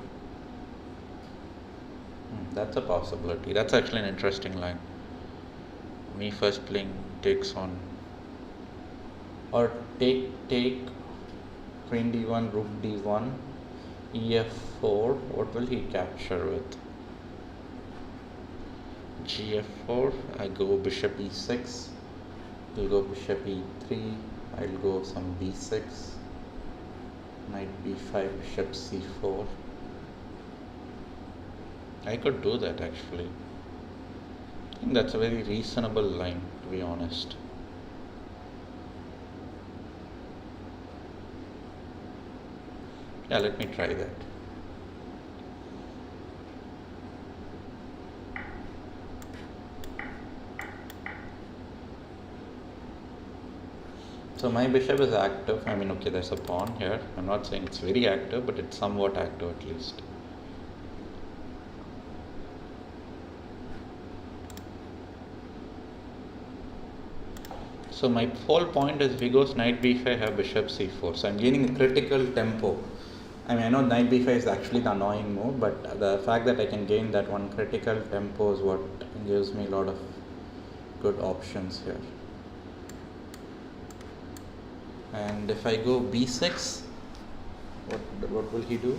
That's a possibility. That's actually an interesting line. Me first playing takes on, or take, queen D1, rook D1, EF4. What will he capture with? GF4. I go bishop E6. He'll go bishop E3. I'll go some B6. Knight B5, bishop C4. I could do that actually. I think that's a very reasonable line, to be honest. Yeah, let me try that. So my bishop is active. I mean, okay, there's a pawn here. I'm not saying it's very active, but it's somewhat active at least. So my whole point is if he goes knight b5, I have bishop c4. So I'm gaining a critical tempo. I mean, I know knight b5 is actually the annoying move, but the fact that I can gain that one critical tempo is what gives me a lot of good options here. And if I go b6, what will he do?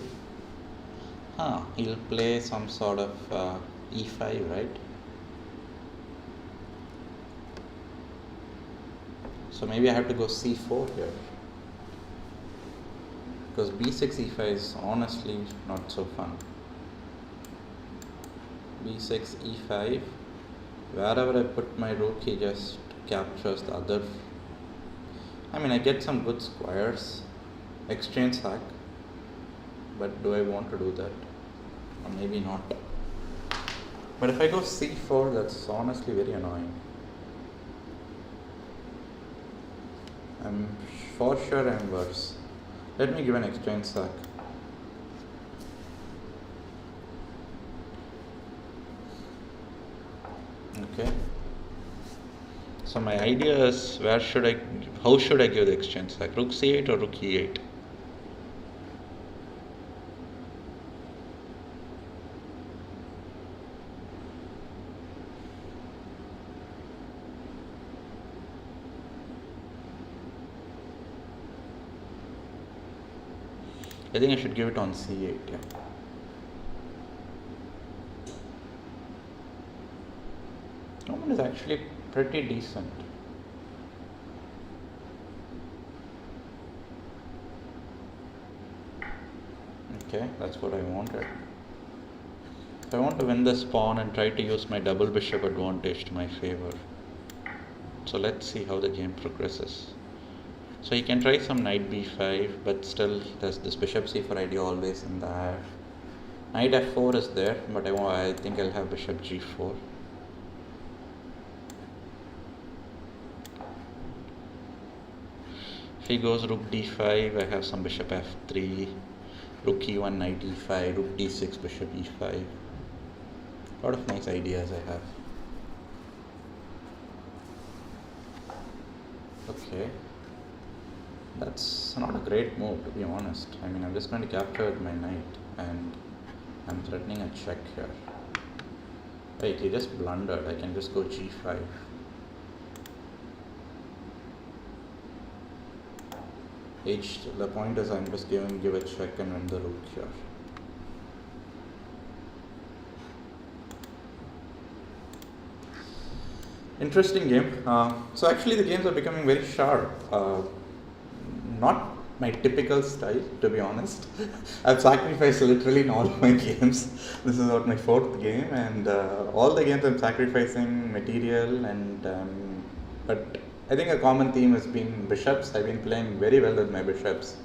He'll play some sort of e5, right? So maybe I have to go c4 here, because b6 e5 is honestly not so fun. b6 e5, wherever I put my rook, he just captures the other. I mean, I get some good squares, exchange sack, but do I want to do that? Or maybe not. But if I go c4, that's honestly very annoying. I'm for sure I'm worse. Let me give an exchange sack. Okay. So my idea is, how should I give the exchange sack? Rook c8 or rook e8? I think I should give it on c8, yeah. Roman is actually pretty decent. Okay, that's what I wanted. So I want to win this pawn and try to use my double bishop advantage to my favor. So let's see how the game progresses. So you can try some knight b5, but still there's this bishop c4 idea always in there. Knight f4 is there, but I think I'll have bishop g4. If he goes rook d5, I have some bishop f3, rook e1, knight e5, rook d6, bishop e5. A lot of nice ideas I have. Okay. That's not a great move, to be honest. I mean, I'm just going to capture with my knight, and I'm threatening a check here. Wait, he just blundered. I can just go g5. The point is I'm just give a check and win the rook here. Interesting game. So actually the games are becoming very sharp. Not my typical style, to be honest. I've sacrificed literally in all my games. This is about my fourth game, and all the games I'm sacrificing material, and but I think a common theme has been bishops. I've been playing very well with my bishops.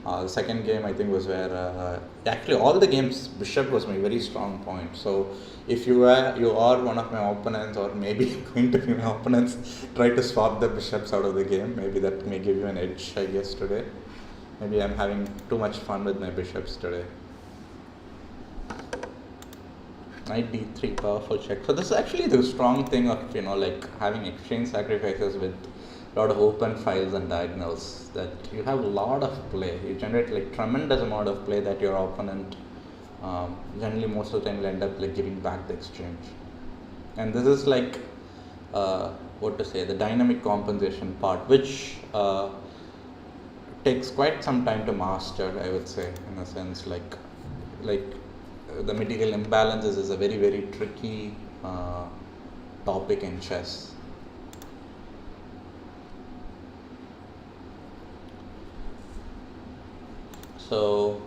The second game I think was where actually all the games bishop was my very strong point. So if you are one of my opponents or maybe going to be my opponents, try to swap the bishops out of the game. Maybe that may give you an edge, I guess, today. Maybe I'm having too much fun with my bishops today. Knight d3, powerful check. So this is actually the strong thing of like having exchange sacrifices with a lot of open files and diagonals, that you have a lot of play. You generate like tremendous amount of play that your opponent generally most of the time will end up like giving back the exchange. And this is like the dynamic compensation part, which takes quite some time to master, I would say, in a sense. Like the material imbalances is a very, very tricky topic in chess. So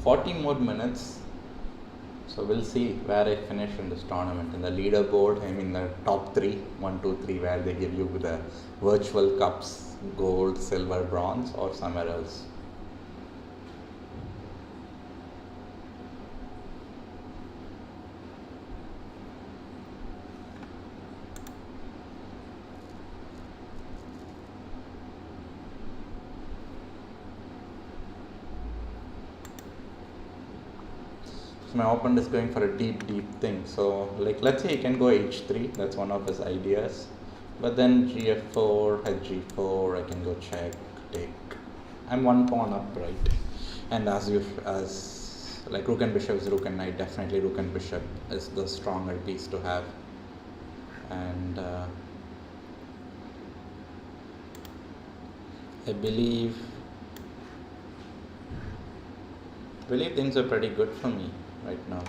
40 more minutes. So we'll see where I finish in this tournament. In the leaderboard, I mean the top 3, 1, 2, 3, where they give you the virtual cups, gold, silver, bronze, or somewhere else. My opponent is going for a deep thing. So like let's say he can go h3, that's one of his ideas. But then gf4, hg4, I can go check, take. I'm one pawn up, right? And as like rook and bishop is rook and knight, definitely rook and bishop is the stronger piece to have. And I believe things are pretty good for me right now.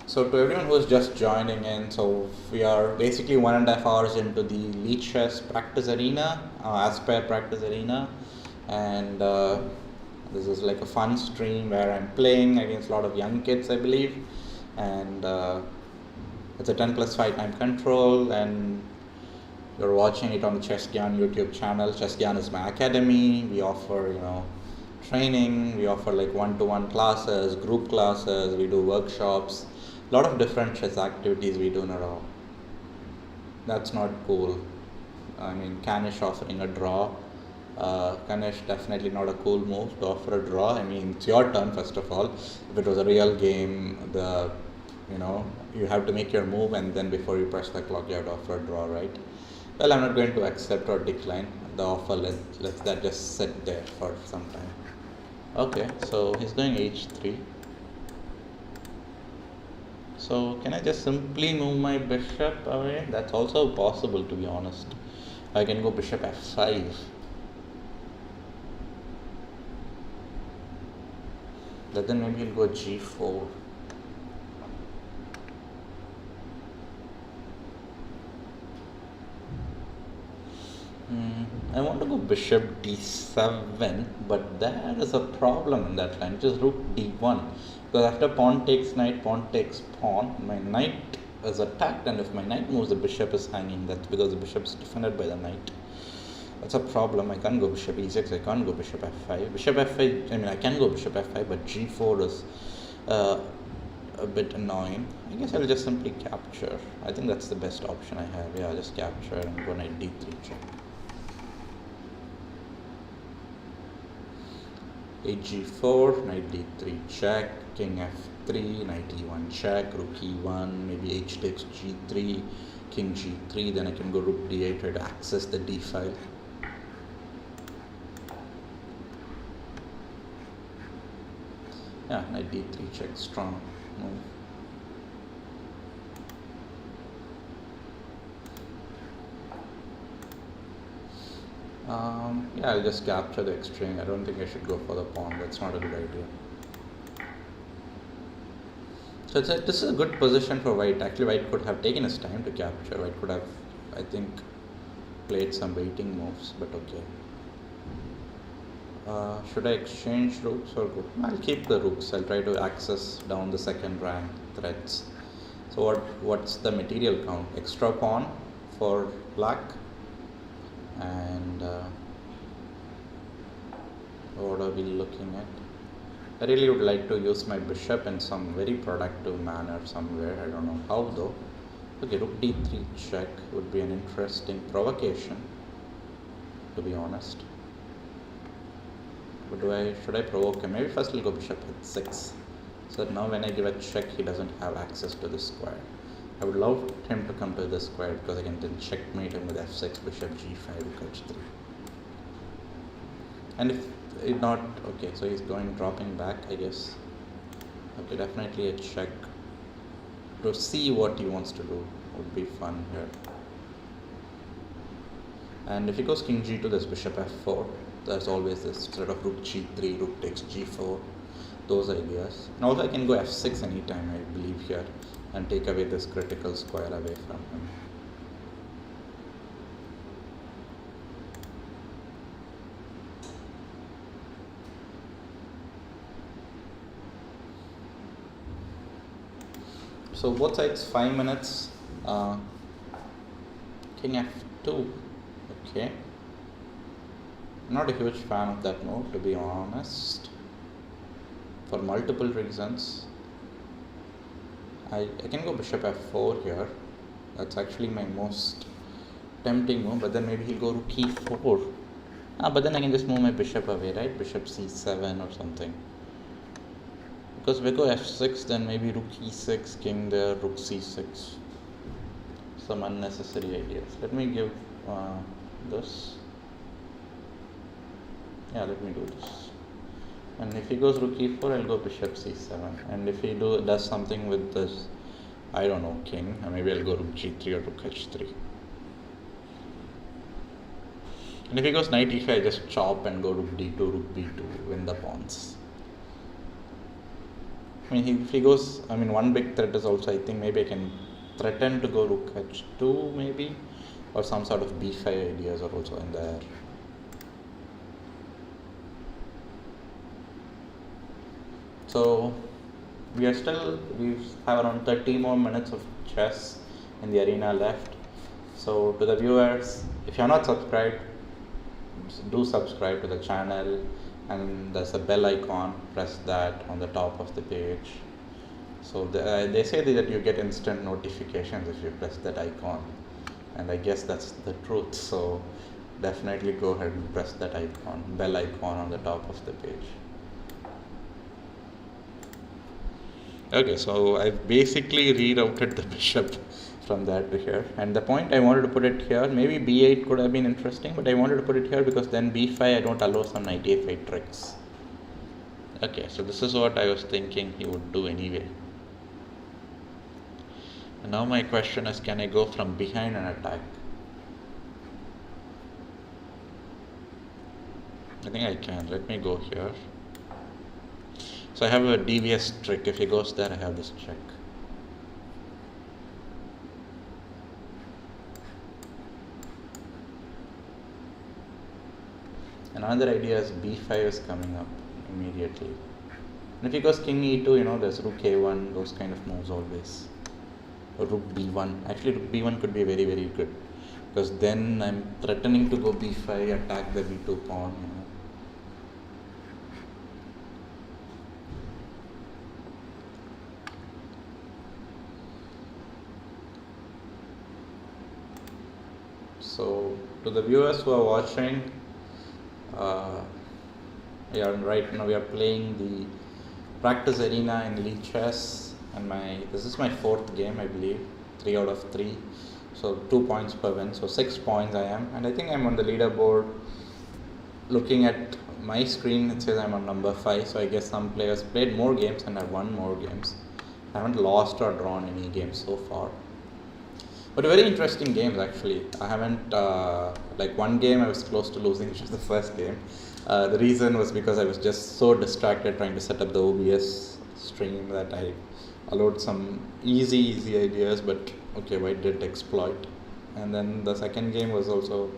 So to everyone who is just joining in, so we are basically 1.5 hours into the Lichess practice arena, Aspire practice arena, and this is like a fun stream where I'm playing against a lot of young kids, I believe, and it's a 10+5 time control, and you're watching it on the ChessGyan YouTube channel. ChessGyan is my academy. We offer, training. We offer like one-to-one classes, group classes. We do workshops. A lot of different chess activities we do in a row. That's not cool. I mean, Kanish offering a draw. Kanish, definitely not a cool move to offer a draw. I mean, it's your turn first of all. If it was a real game, you have to make your move, and then before you press the clock, you have to offer a draw, right? Well, I'm not going to accept or decline the offer. Let's that just sit there for some time. Okay, so he's going h3. So can I just simply move my bishop away? That's also possible, to be honest. I can go bishop f5. But then maybe he'll go g4. I want to go bishop d7, but there is a problem in that line, which is rook d1. Because after pawn takes knight, pawn takes pawn, my knight is attacked, and if my knight moves, the bishop is hanging. That's because the bishop is defended by the knight. That's a problem. I can't go bishop e6, I can't go bishop f5. Bishop f5, I can go bishop f5, but g4 is a bit annoying. I guess I'll just simply capture. I think that's the best option I have. Yeah, I'll just capture and go knight d3 check. H4, knight d3 check, king f3, knight e1 check, rook e1, maybe h takes g3, king g3, then I can go rook d8, try to access the d file. Yeah, knight d3 check, strong move. Yeah, I'll just capture the exchange. I don't think I should go for the pawn. That's not a good idea. So this is a good position for white. Actually, white could have taken his time to capture. White could have, I think, played some waiting moves, but okay. Should I exchange rooks or go? I'll keep the rooks. I'll try to access down the second rank threads. So what's the material count? Extra pawn for black? And what are we looking at? I really would like to use my bishop in some very productive manner somewhere. I don't know how though. Okay, rook d3 check would be an interesting provocation, to be honest. But should I provoke him? Maybe first I'll go bishop h6. So now when I give a check, he doesn't have access to this square. I would love him to come to this square because I can then checkmate him with f6, bishop g5, rook h3. And if it's not, okay, so he's dropping back, I guess. Okay, definitely a check. To see what he wants to do would be fun here. And if he goes king g2, there's bishop f4. There's always this sort of rook g3, rook takes g4, those ideas. And also I can go f6 anytime, I believe here, and take away this critical square away from him. So both sides 5 minutes. King f2. Okay. I'm not a huge fan of that move, to be honest, for multiple reasons. I can go bishop f4 here. That's actually my most tempting move, but then maybe he'll go rook e4. But then I can just move my bishop away, right? Bishop c7 or something. Because if I go f6, then maybe rook e6, king there, rook c6. Some unnecessary ideas. Let me give this. Yeah, let me do this. And if he goes rook e4, I'll go bishop c7. And if he does something with this, I don't know, king, maybe I'll go rook g3 or rook h3. And if he goes knight e5, I just chop and go rook d2, rook b2, win the pawns. I mean, if he goes, one big threat is also, I think maybe I can threaten to go rook h2 maybe, or some sort of b5 ideas are also in there. So we have around 30 more minutes of chess in the arena left. So to the viewers, if you're not subscribed, do subscribe to the channel, and there's a bell icon, press that on the top of the page. So they say that you get instant notifications if you press that icon, and I guess that's the truth. So definitely go ahead and press that icon, bell icon on the top of the page. Okay, so I've basically rerouted the bishop from there to here, and the point I wanted to put it here, maybe b8 could have been interesting, but I wanted to put it here because then b5 I don't allow some knight a5 tricks. Okay, so this is what I was thinking he would do anyway. And now my question is, can I go from behind and attack? I think I can. Let me go here. So I have a devious trick. If he goes there, I have this check. Another idea is b5 is coming up immediately. And if he goes king e2, there's rook a1, those kind of moves always. Or rook b1. Actually, rook b1 could be very, very good, because then I'm threatening to go b5, attack the b2 pawn. So to the viewers who are watching, right now we are playing the practice arena in Elite Chess, and this is my 4th game, I believe, 3 out of 3. So 2 points per win, so 6 points I am, and I think I'm on the leaderboard. Looking at my screen, it says I'm on number 5. So I guess some players played more games and have won more games. I haven't lost or drawn any games so far. But very interesting games actually. I haven't, one game I was close to losing, which was the first game. The reason was because I was just so distracted trying to set up the OBS stream that I allowed some easy ideas, but okay, white did exploit. And then the second game was also,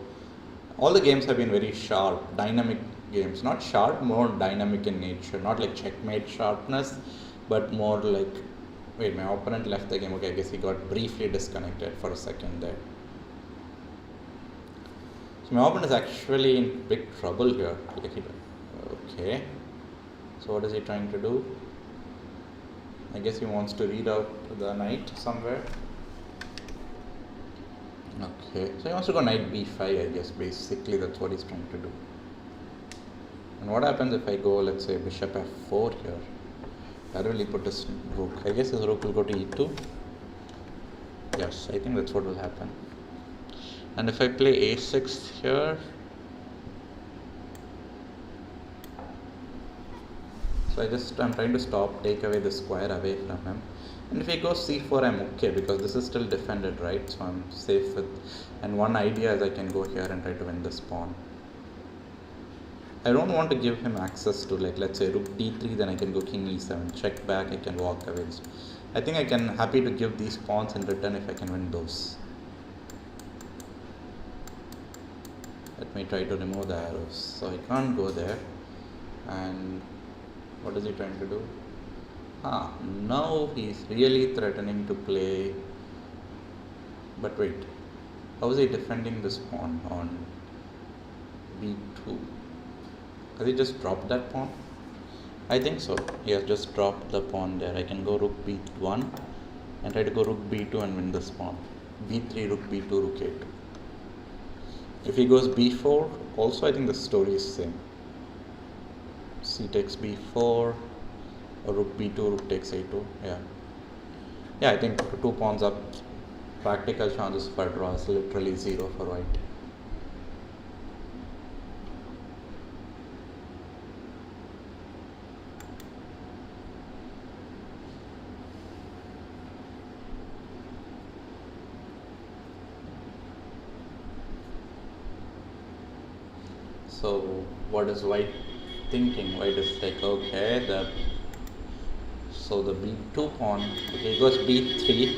all the games have been very sharp, dynamic games. Not sharp, more dynamic in nature. Not like checkmate sharpness, but more like, wait, my opponent left the game. Okay, I guess he got briefly disconnected for a second there. So my opponent is actually in big trouble here. Okay. So what is he trying to do? I guess he wants to read out the knight somewhere. Okay. So he wants to go knight b5, I guess. Basically, that's what he's trying to do. And what happens if I go, let's say, bishop f4 here? Where will he put his rook? I guess his rook will go to e2. Yes, I think that's what will happen. And if I play a6 here, so I'm trying to take away the square away from him. And if he goes c4, I'm okay because this is still defended, right? So I'm safe with. And one idea is I can go here and try to win this pawn. I don't want to give him access to, like, let's say rook d3, then I can go king e7, check back, I can walk away. I think I can happy to give these pawns in return if I can win those. Let me try to remove the arrows. So I can't go there. And what is he trying to do? Now he's really threatening to play. But wait, how is he defending this pawn on b2? Has he just dropped that pawn? I think so. He has just dropped the pawn there. I can go rook b1 and try to go rook b2 and win this pawn. b3, rook b2, rook a2. If he goes b4, also I think the story is same. C takes b4, or rook b2, rook takes a2. Yeah, I think 2 pawns up. Practical chances for draw is literally 0 for white. So what is white thinking? White is like, okay, the b2 pawn, okay, he goes b3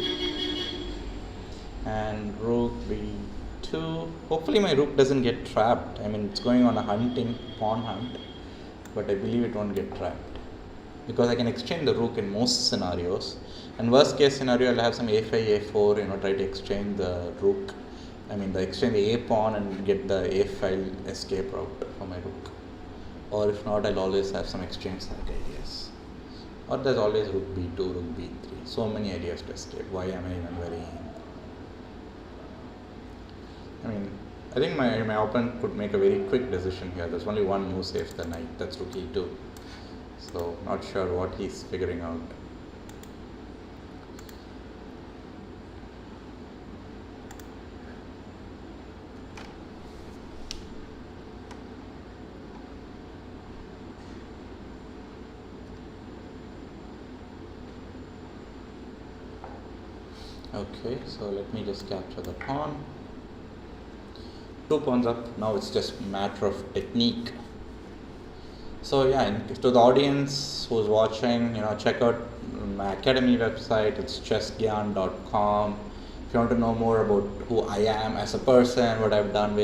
and rook b2. Hopefully my rook doesn't get trapped. I mean, it's going on a pawn hunt, but I believe it won't get trapped because I can exchange the rook in most scenarios. And worst case scenario, I'll have some a5, a4, try to exchange the rook. Exchange the a pawn and get the a file escape route for my rook. Or if not, I'll always have some exchange like ideas. Or there's always rook b2, rook b3. So many ideas to escape. Why am I even worrying? I think my opponent could make a very quick decision here. There's only one move saves the knight. That's rook e2. So not sure what he's figuring out. Okay, so let me just capture the pawn. 2 pawns up. Now it's just a matter of technique. So yeah, to the audience who's watching, check out my academy website. It's chessgyan.com. If you want to know more about who I am as a person, what I've done,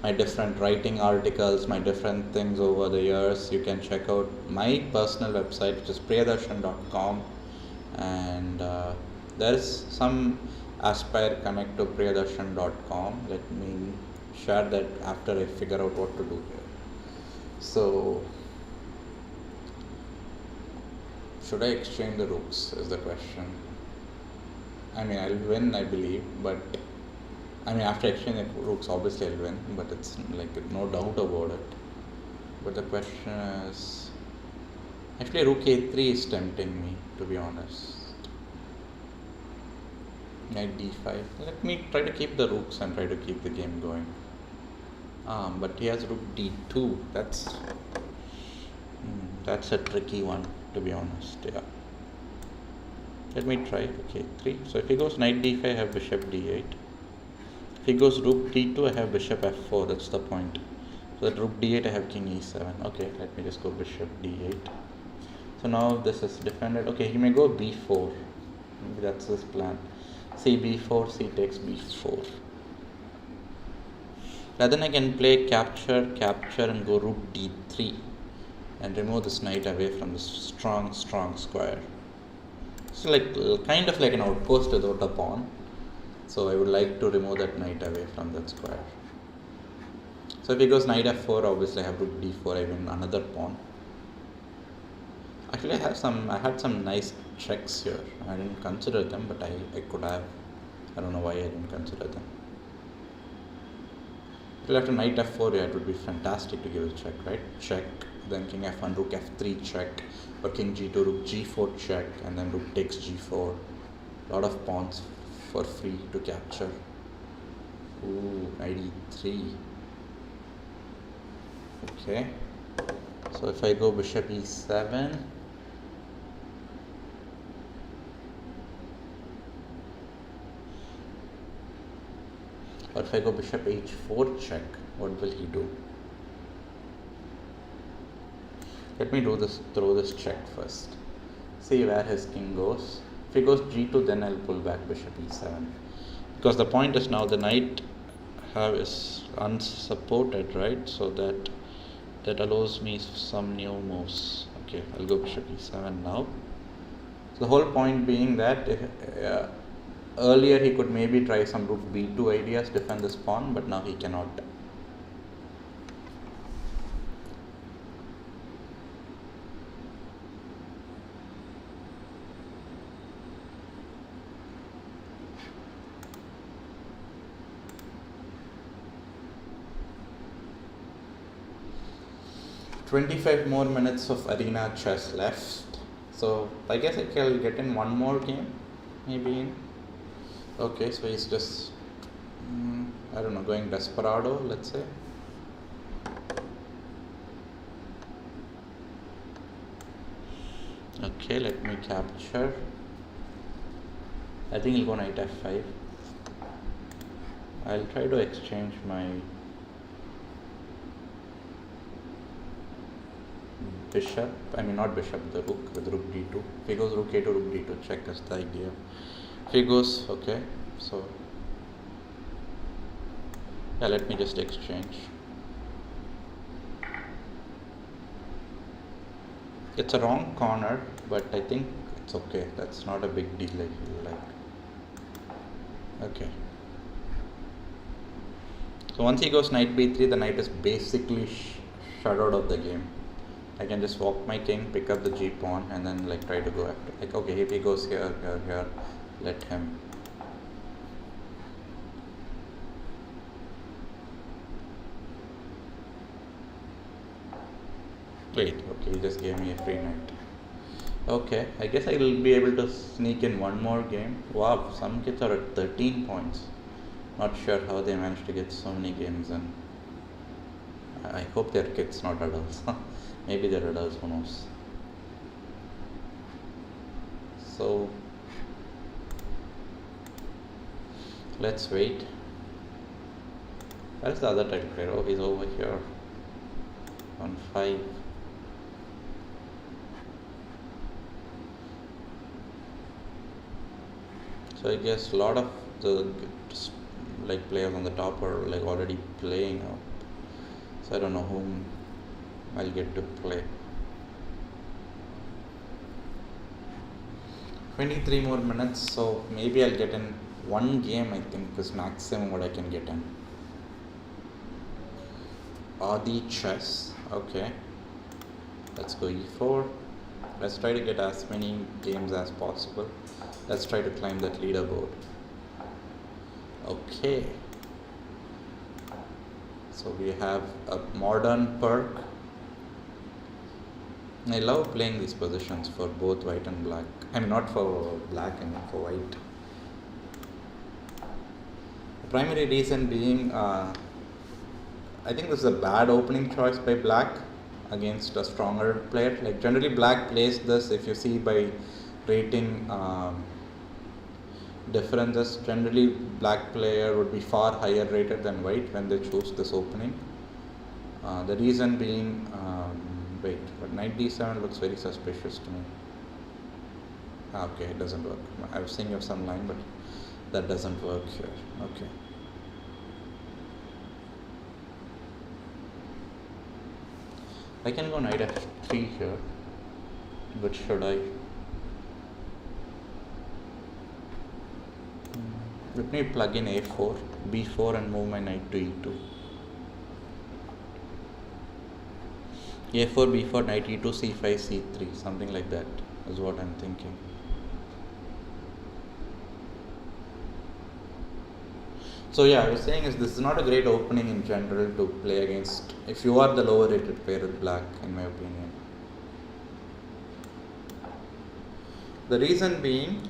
my different writing articles, my different things over the years, you can check out my personal website, which is Priyadharshan.com. And there's some Aspire connect to Priyadharshan.com. Let me share that after I figure out what to do here. So, should I exchange the rooks is the question. I'll win, I believe, but after exchanging the rooks, obviously I'll win, but it's like no doubt about it. But the question is, actually rook a3 is tempting me, to be honest. Knight d5. Let me try to keep the rooks and try to keep the game going. But he has rook d2. That's a tricky one, to be honest. Yeah. Let me try rook a3. So if he goes knight d5, I have bishop d8. If he goes rook d2, I have bishop f4. That's the point. So at rook d8, I have king e7. Okay, let me just go bishop d8. So now this is defended. Okay, he may go b4. Maybe that's his plan. C b4, c takes b4. Then I can play capture and go rook d3 and remove this knight away from this strong square. So kind of like an outpost without a pawn. So I would like to remove that knight away from that square. So if he goes knight f4, obviously I have rook d4, I win another pawn. Actually, I had some nice checks here. I didn't consider them, but I could have. I don't know why I didn't consider them. If after knight f4, yeah, it would be fantastic to give a check, right? Check, then king f1, rook f3 check, or king g2, rook g4 check, and then rook takes g4. A lot of pawns for free to capture. Ooh, knight e3. Okay. So if I go bishop e7, or if I go bishop h4 check, what will he do? Let me throw this check first. See where his king goes. If he goes g2, then I'll pull back bishop e7. Because the point is now the knight is unsupported, right? So that allows me some new moves. Okay, I'll go bishop e7 now. So the whole point being that earlier he could maybe try some rook b2 ideas, defend this pawn, but now he cannot. "25 more minutes of arena chess left." So I guess I can get in one more game, maybe. Okay, so he's just, I don't know, going desperado, let's say. Okay, let me capture. I think he'll go knight f5. I'll try to exchange my bishop, not bishop, the rook with rook d2. If he goes rook a2, rook d2, check is the idea. If he goes, okay, so yeah, let me just exchange. It's a wrong corner, but I think it's okay. That's not a big deal, I feel like. Okay. So once he goes knight b3, the knight is basically shut out of the game. I can just walk my king, pick up the g pawn, and then try to go after. Okay, if he goes here, let him. Wait, okay, he just gave me a free knight. Okay, I guess I will be able to sneak in one more game. Wow, some kids are at 13 points. Not sure how they managed to get so many games in. I hope they're kids, not adults. Maybe they're adults, who knows. So let's wait. Where's the other type player? Oh, he's over here on 5. So I guess a lot of the players on the top are already playing out. So I don't know whom I'll get to play. 23 more minutes, so maybe I'll get in one game, I think is maximum what I can get in. Adi chess, okay. Let's go e4. Let's try to get as many games as possible. Let's try to climb that leaderboard. Okay. So we have a modern perk. I love playing these positions for both white and black. Not for black, for white. The primary reason being, I think this is a bad opening choice by black against a stronger player. Generally black plays this, if you see by rating differences, generally black player would be far higher rated than white when they choose this opening. The reason being, but knight d7 looks very suspicious to me. Okay, it doesn't work. I was thinking of some line, but that doesn't work here. Okay. I can go knight f3 here, but should I? Let me plug in a4, b4 and move my knight to e2. A4, B4, knight E2, C5, C3, something like that is what I'm thinking. So yeah, I was saying is this is not a great opening in general to play against if you are the lower rated pair with black, in my opinion. The reason being,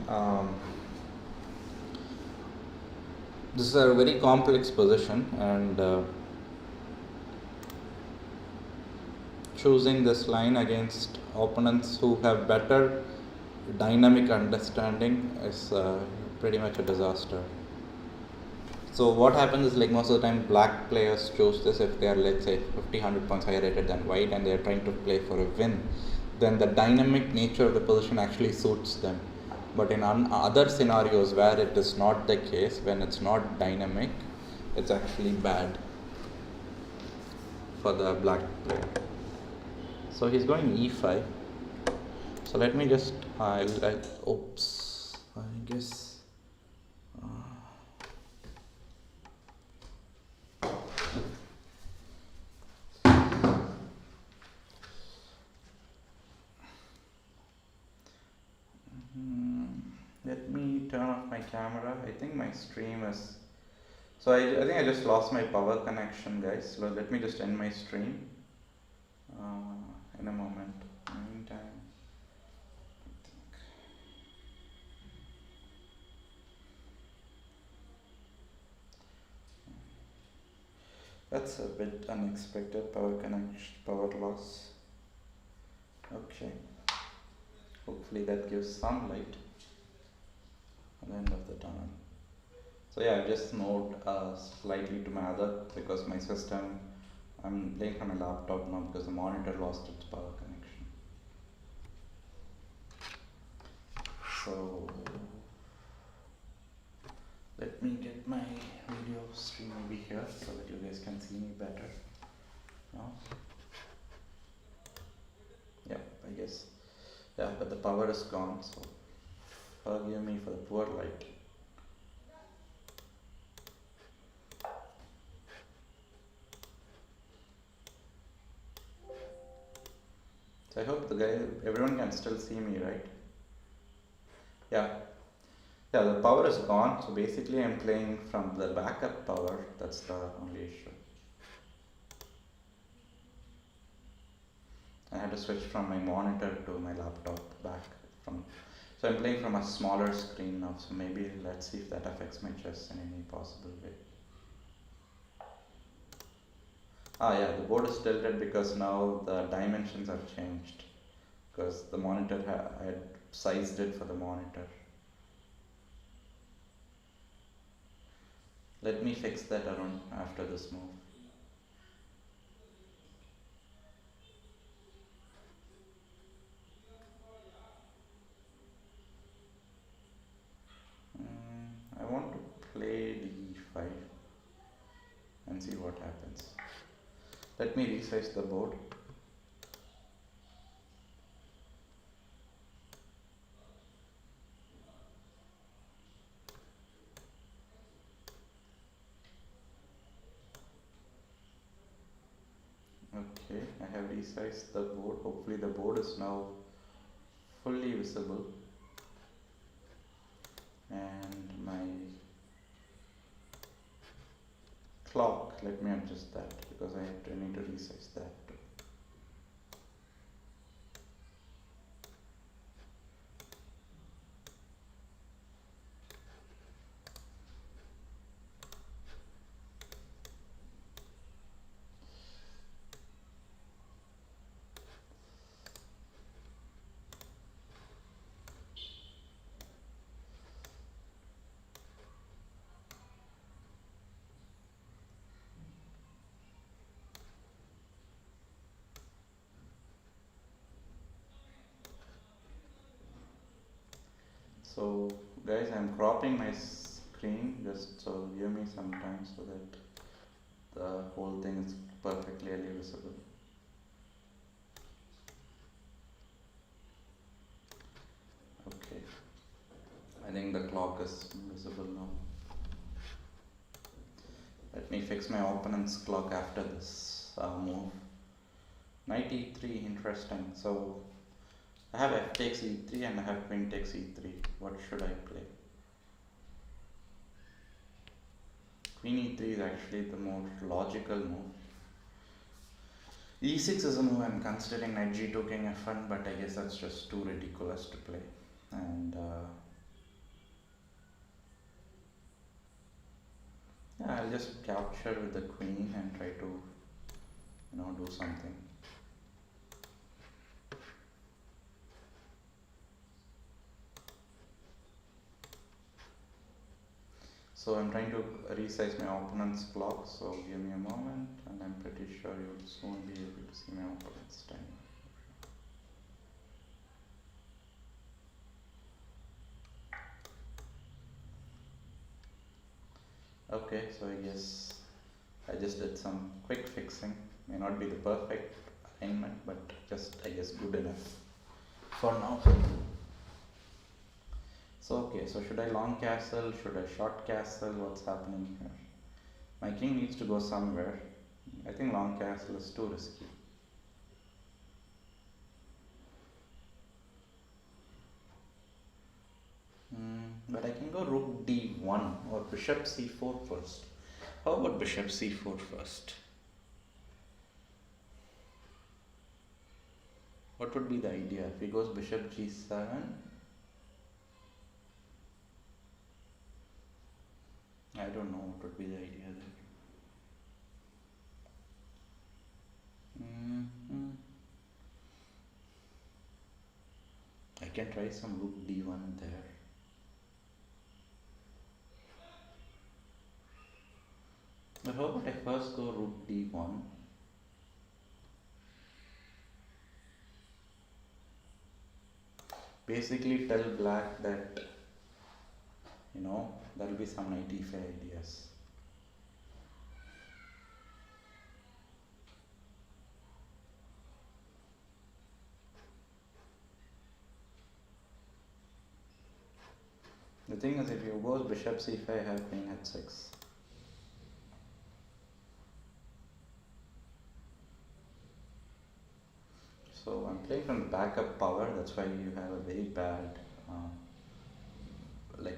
this is a very complex position, and choosing this line against opponents who have better dynamic understanding is pretty much a disaster. So what happens is, like, most of the time black players choose this if they are, let's say, 50 100 points higher rated than white and they are trying to play for a win, then the dynamic nature of the position actually suits them. But in other scenarios where it is not the case, when it's not dynamic, it's actually bad for the black player. So he's going e5. So let me just oops, I guess let me turn off my camera. I think my stream is, so I think I just lost my power connection, guys. So let me just end my stream in a moment. Meantime, that's a bit unexpected, power connection, power loss. Okay, hopefully that gives some light at the end of the tunnel. So yeah, I've just moved slightly to my other, because my system, I'm playing from my laptop now because the monitor lost its power connection. So let me get my video stream over here so that you guys can see me better. No? Yeah, I guess. Yeah, but the power is gone, so forgive me for the poor light. So I hope everyone can still see me, right? Yeah. Yeah, the power is gone, so basically I'm playing from the backup power. That's the only issue. I had to switch from my monitor to my laptop back from, so I'm playing from a smaller screen now, so maybe let's see if that affects my chess in any possible way. Ah yeah, the board is tilted because now the dimensions have changed, because the monitor I had sized it for the monitor. Let me fix that around after this move. I want to play d5 and see what happens. Let me resize the board. Okay, I have resized the board. Hopefully the board is now fully visible. And my clock, let me adjust that because I need to resize that too. So guys, I'm cropping my screen, just so give me some time so that the whole thing is perfectly visible. Okay, I think the clock is visible now. Let me fix my opponent's clock after this move. Knight e3, interesting. So I have f takes e3 and I have queen takes e3. What should I play? Queen e3 is actually the more logical move. E6 is a move I'm considering. Knight g2 king f1, but I guess that's just too ridiculous to play. And yeah, I'll just capture with the queen and try to, do something. So I'm trying to resize my opponent's clock, so give me a moment and I'm pretty sure you'll soon be able to see my opponent's time. Okay, so I guess I just did some quick fixing. May not be the perfect alignment, but just I guess good enough for now. So okay, so should I long castle? Should I short castle? What's happening here? My king needs to go somewhere. I think long castle is too risky. But I can go rook d1 or bishop c4 first. How about bishop c4 first? What would be the idea? If he goes bishop g7, I don't know what would be the idea there. I can try some rook d1 there. But how about I first go rook d1? Basically tell black that, there will be some knight e5 ideas. The thing is, if you go bishop c5, I have queen h6. So I'm playing from the backup power, that's why you have a very bad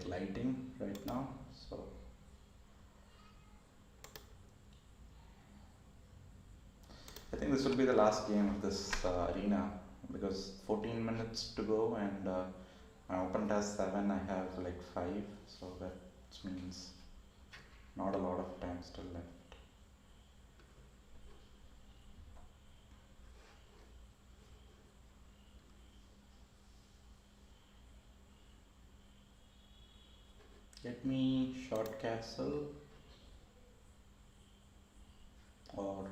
lighting right now. So I think this will be the last game of this arena, because 14 minutes to go and my opponent has 7, I have 5, so that means not a lot of time still left. Let me short castle or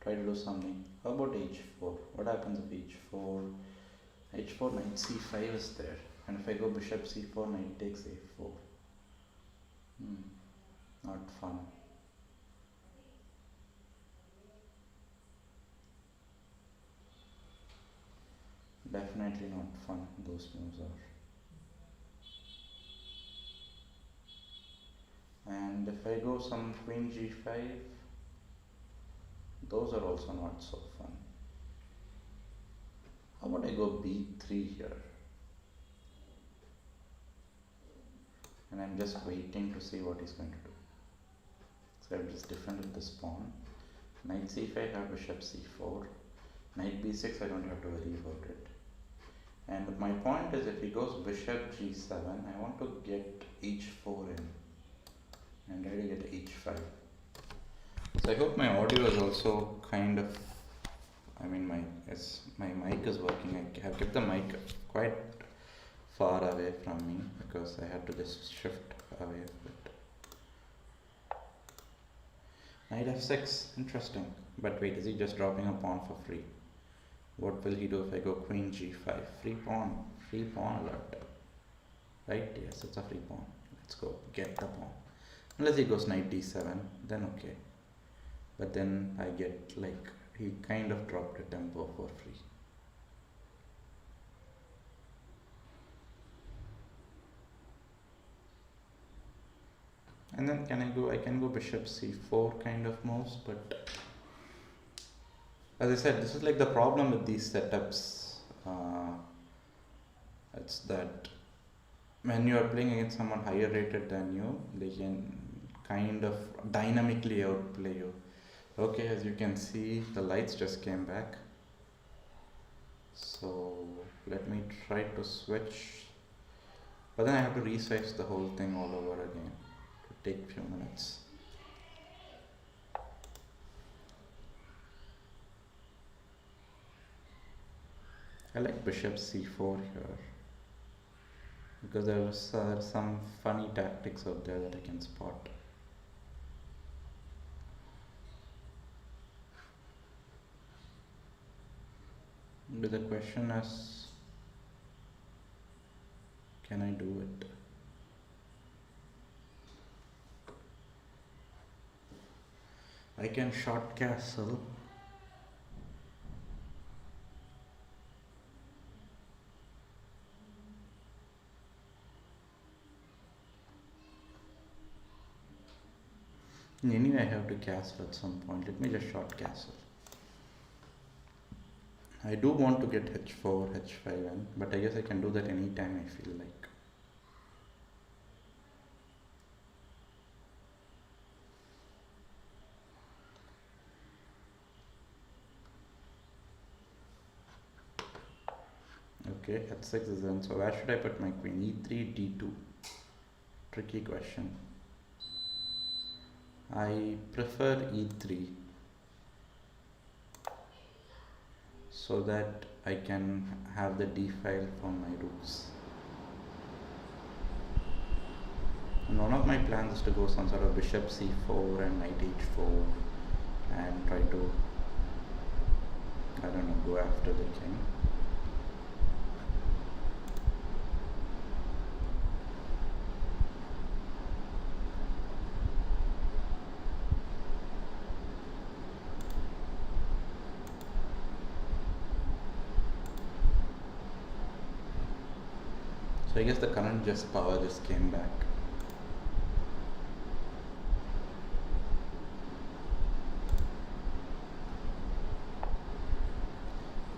try to do something. How about h4? What happens if h4? h4, knight c5 is there, and if I go bishop c4, knight takes a4. Not fun. Definitely not fun, those moves are. And if I go some queen g5, those are also not so fun. How about I go b3 here? And I'm just waiting to see what he's going to do. So I've just defended this pawn. Knight c5, I have bishop c4. Knight b6, I don't have to worry about it. And my point is, if he goes bishop g7, I want to get h4 in. And try to get h5. So I hope my audio is also kind of, my mic is working. I have kept the mic quite far away from me because I had to just shift away a bit. Knight f6, interesting. But wait, is he just dropping a pawn for free? What will he do if I go queen g5? Free pawn alert. Right? Yes, it's a free pawn. Let's go get the pawn. Unless he goes knight d7, then okay. But then I get he kind of dropped a tempo for free. And then I can go bishop c4 kind of moves, but As I said, this is like the problem with these setups. Uh, it's that when you are playing against someone higher rated than you, they can kind of dynamically outplay you. Okay, as you can see, the lights just came back. So let me try to switch, but then I have to resize the whole thing all over again. It will take a few minutes. I like bishop c4 here because there was some funny tactics out there that I can spot. But the question is, can I do it? I can short castle. Anyway, I have to castle at some point. Let me just short castle. I do want to get h4, h5 in, but I guess I can do that anytime I feel like. Okay, h6 is in, so where should I put my queen? e3, d2. Tricky question. I prefer e3 so that I can have the d file for my rooks. And one of my plans is to go some sort of bishop c4 and knight h4 and try to, I don't know, go after the king. So I guess the current power just came back.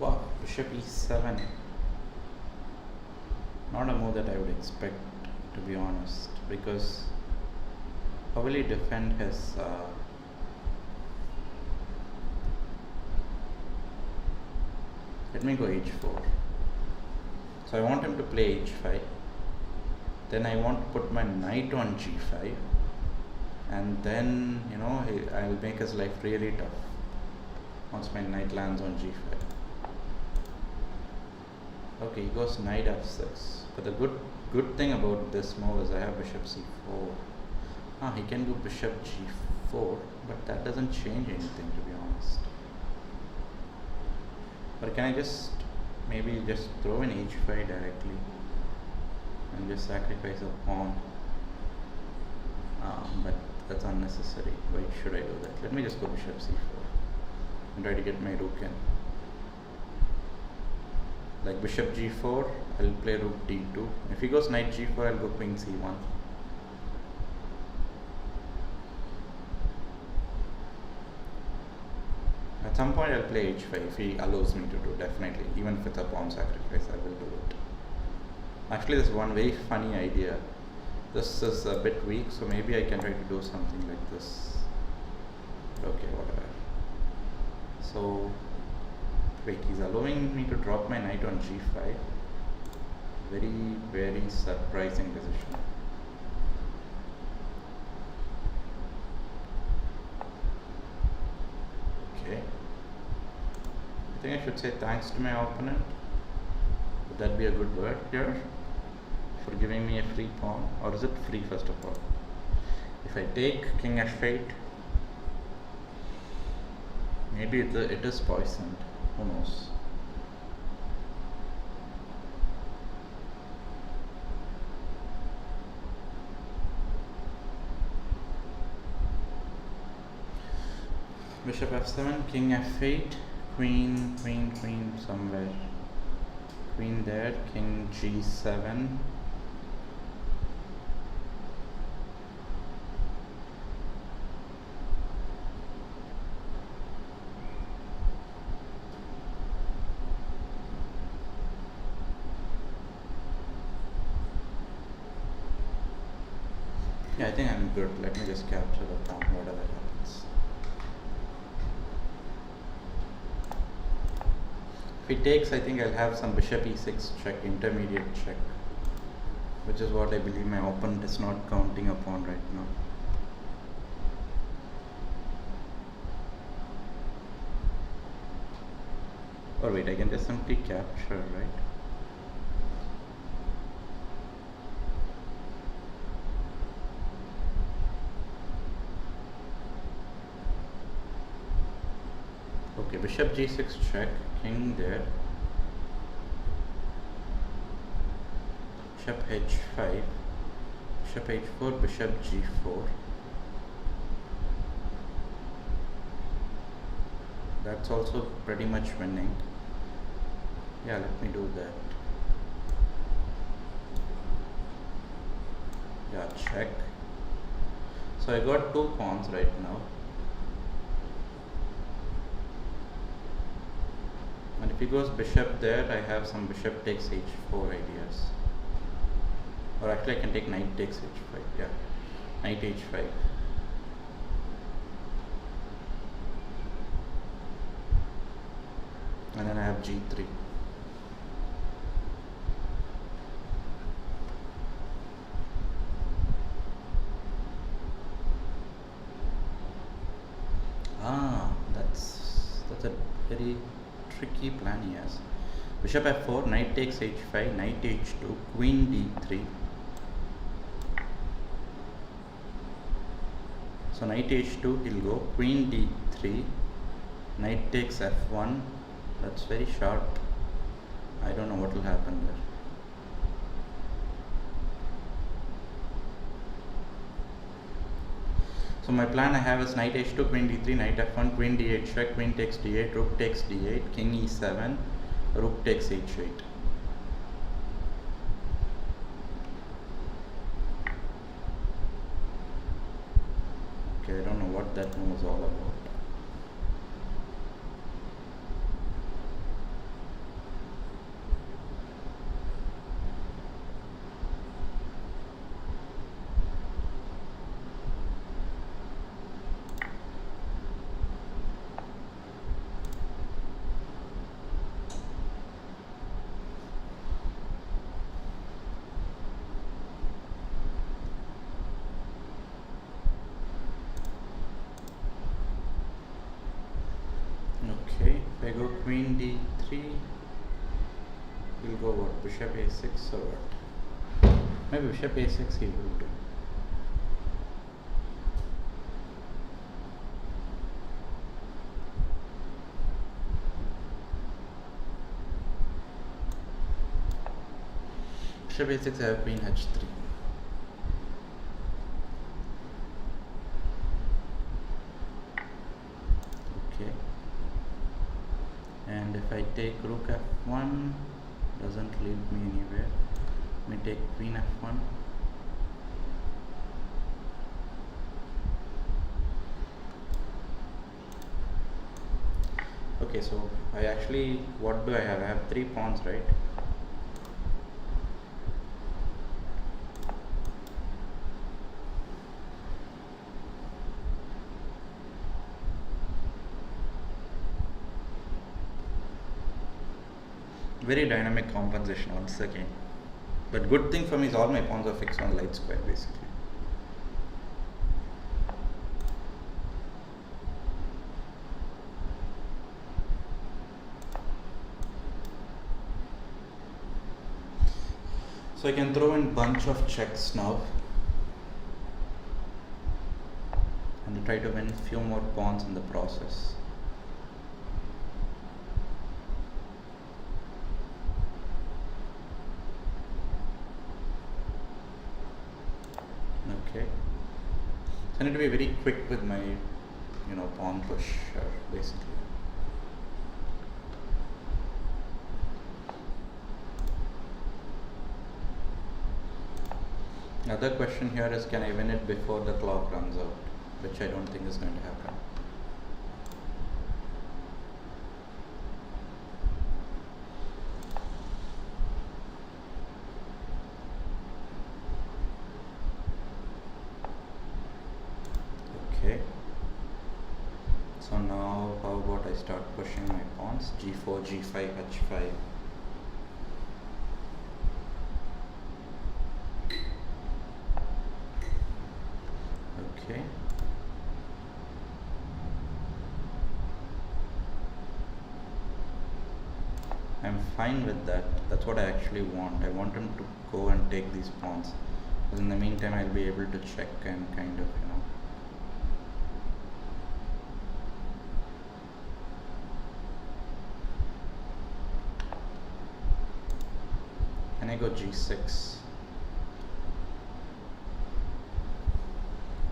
Wow, bishop e7. Not a move that I would expect, to be honest, because how will he defend his let me go h4. So I want him to play h5, then I want to put my knight on g5, and then, you know, I'll make his life really tough once my knight lands on g5. Okay, he goes knight f6, but the good thing about this move is I have bishop c4. He can go bishop g4, but that doesn't change anything, to be honest. But can I just maybe just throw in h5 directly and just sacrifice a pawn? But that's unnecessary. Why should I do that? Let me just go bishop c4 and try to get my rook in. Like bishop g4, I'll play rook d2. If he goes knight g4, I'll go queen c1. At some point I'll play h5 if he allows me to do, definitely. Even if it's a pawn sacrifice, I will do it. Actually, there's one very funny idea. This is a bit weak, so maybe I can try to do something like this. Okay, whatever. So, wait, he's allowing me to drop my knight on g5. Very, very surprising decision. Okay. I think I should say thanks to my opponent. Would that be a good word here? For giving me a free pawn, or is it free first of all? If I take king f8, maybe it is poisoned, who knows. Bishop f7, king f8, queen somewhere. Queen there, king g7. good. Let me just capture the pawn, whatever happens. If he takes, I think I'll have some bishop e6 check, intermediate check, which is what I believe my opponent is not counting upon right now. Or wait, I can just simply capture, right? Okay, bishop g6 check, king there. Bishop h5, bishop h4, bishop g4. That's also pretty much winning. Yeah, let me do that. Yeah, check. So I got 2 pawns right now. And if he goes bishop there, I have some bishop takes h4 ideas. Or actually I can take knight takes h5. Yeah, knight h5. And then I have g3. That's a very tricky plan he has. Bishop f4, knight takes h5, knight h2, queen d3. So knight h2 he'll go, queen d3, knight takes f1. That's very sharp. I don't know what will happen there. So my plan I have is knight h2, queen d3, knight f1, queen d8 check, queen takes d8, rook takes d8, king e7, rook takes h8. Okay, I don't know what that move is all about. Okay, if I go queen d3, we'll go what? Bishop a6 or what? Maybe bishop a6 he will do. Bishop a6, I have queen h3. Okay. And if I take rook f1, doesn't lead me anywhere. Let me take queen f1. Okay, so I actually, what do I have? I have 3 pawns, right? Very dynamic compensation once again. But good thing for me is all my pawns are fixed on light square basically. So I can throw in bunch of checks now and try to win a few more pawns in the process. Okay, so I need to be very quick with my, pawn push basically. Another question here is, can I win it before the clock runs out, which I don't think is going to happen. about I start pushing my pawns? G4, G5, H5. Okay. I'm fine with that. That's what I actually want. I want him to go and take these pawns. Because in the meantime, I'll be able to check and kind of, Can I go G6?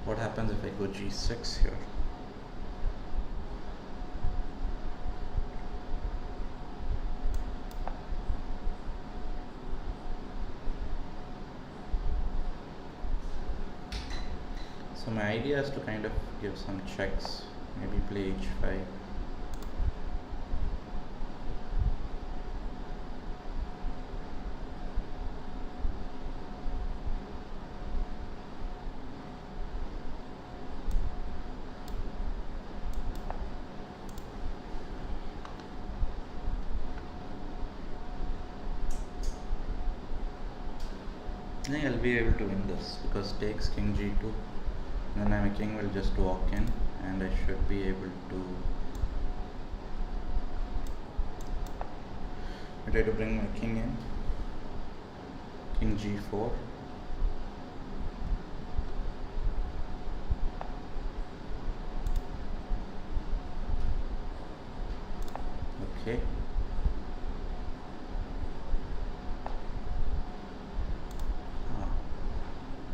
What happens if I go G6 here? So my idea is to kind of give some checks, maybe play H5. I think I'll be able to win this because takes king g2, then my king will just walk in and I should be able to try to bring my king in. King g4. Okay.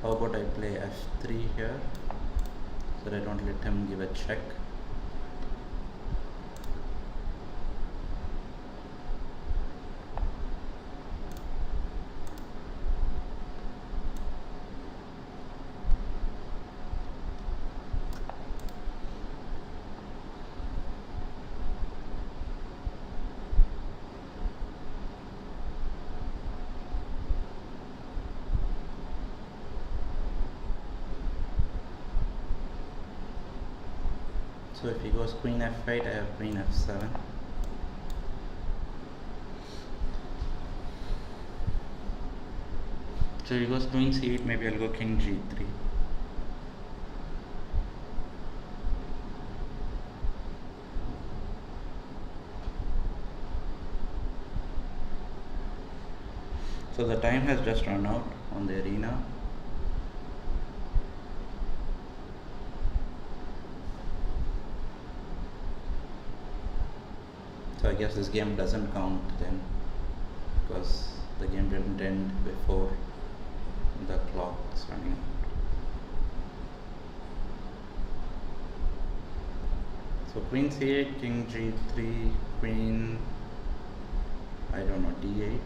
How about I play f3 here so that I don't let him give a check. So if he goes queen f8, I have queen f7. So if he goes queen c8, maybe I'll go king g3. So the time has just run out on the arena. So I guess this game doesn't count then, because the game didn't end before the clock's running out. So queen c8, king g3, queen, I don't know, d8,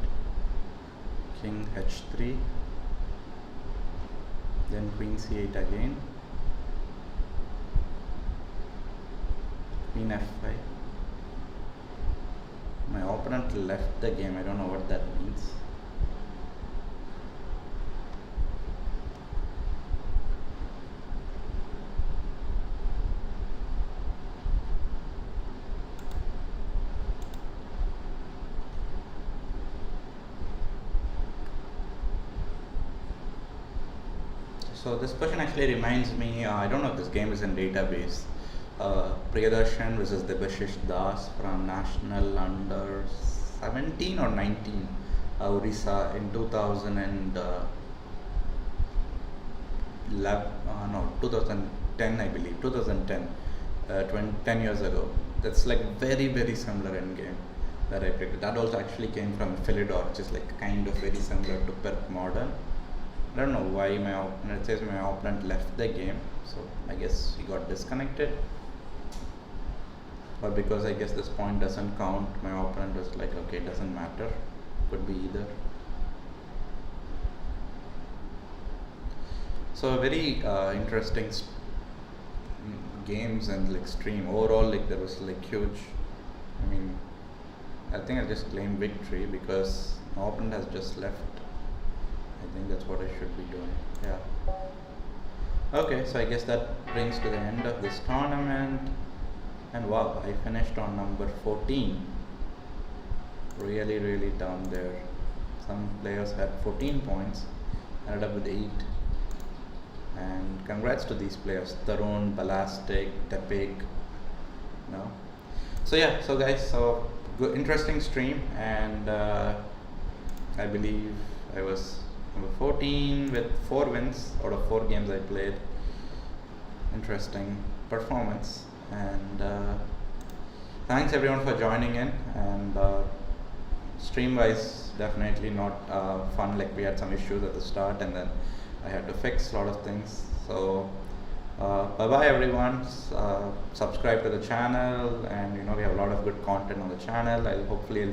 king h3, then queen c8 again, queen f5. My opponent left the game, I don't know what that means. So this question actually reminds me, I don't know if this game is in database. Priyadharshan versus Debashish Das from National Under 17 or 19 Orissa in 2010 I believe, 2010, 10 years ago. That's like very similar in game that I picked. That also actually came from Philidor, which is like kind of very similar to Perk Modern. I don't know why it says my opponent left the game, so I guess he got disconnected. Or because I guess this point doesn't count, my opponent was like, okay, it doesn't matter, could be either. So very interesting games and like stream. Overall, like there was like huge, I mean, I think I just claimed victory because my opponent has just left. I think that's what I should be doing, yeah. Okay, so I guess that brings to the end of this tournament. And wow, I finished on number 14. Really down there. Some players had 14 points, ended up with 8. And congrats to these players, Tarun, Balastic, Tepik, you know. So yeah, so guys, so good, interesting stream, and I believe I was number 14 with 4 wins out of 4 games I played. Interesting performance, and thanks everyone for joining in. And stream wise, definitely not fun. Like, we had some issues at the start, and then I had to fix a lot of things. So bye bye everyone. Subscribe to the channel, and we have a lot of good content on the channel. I'll hopefully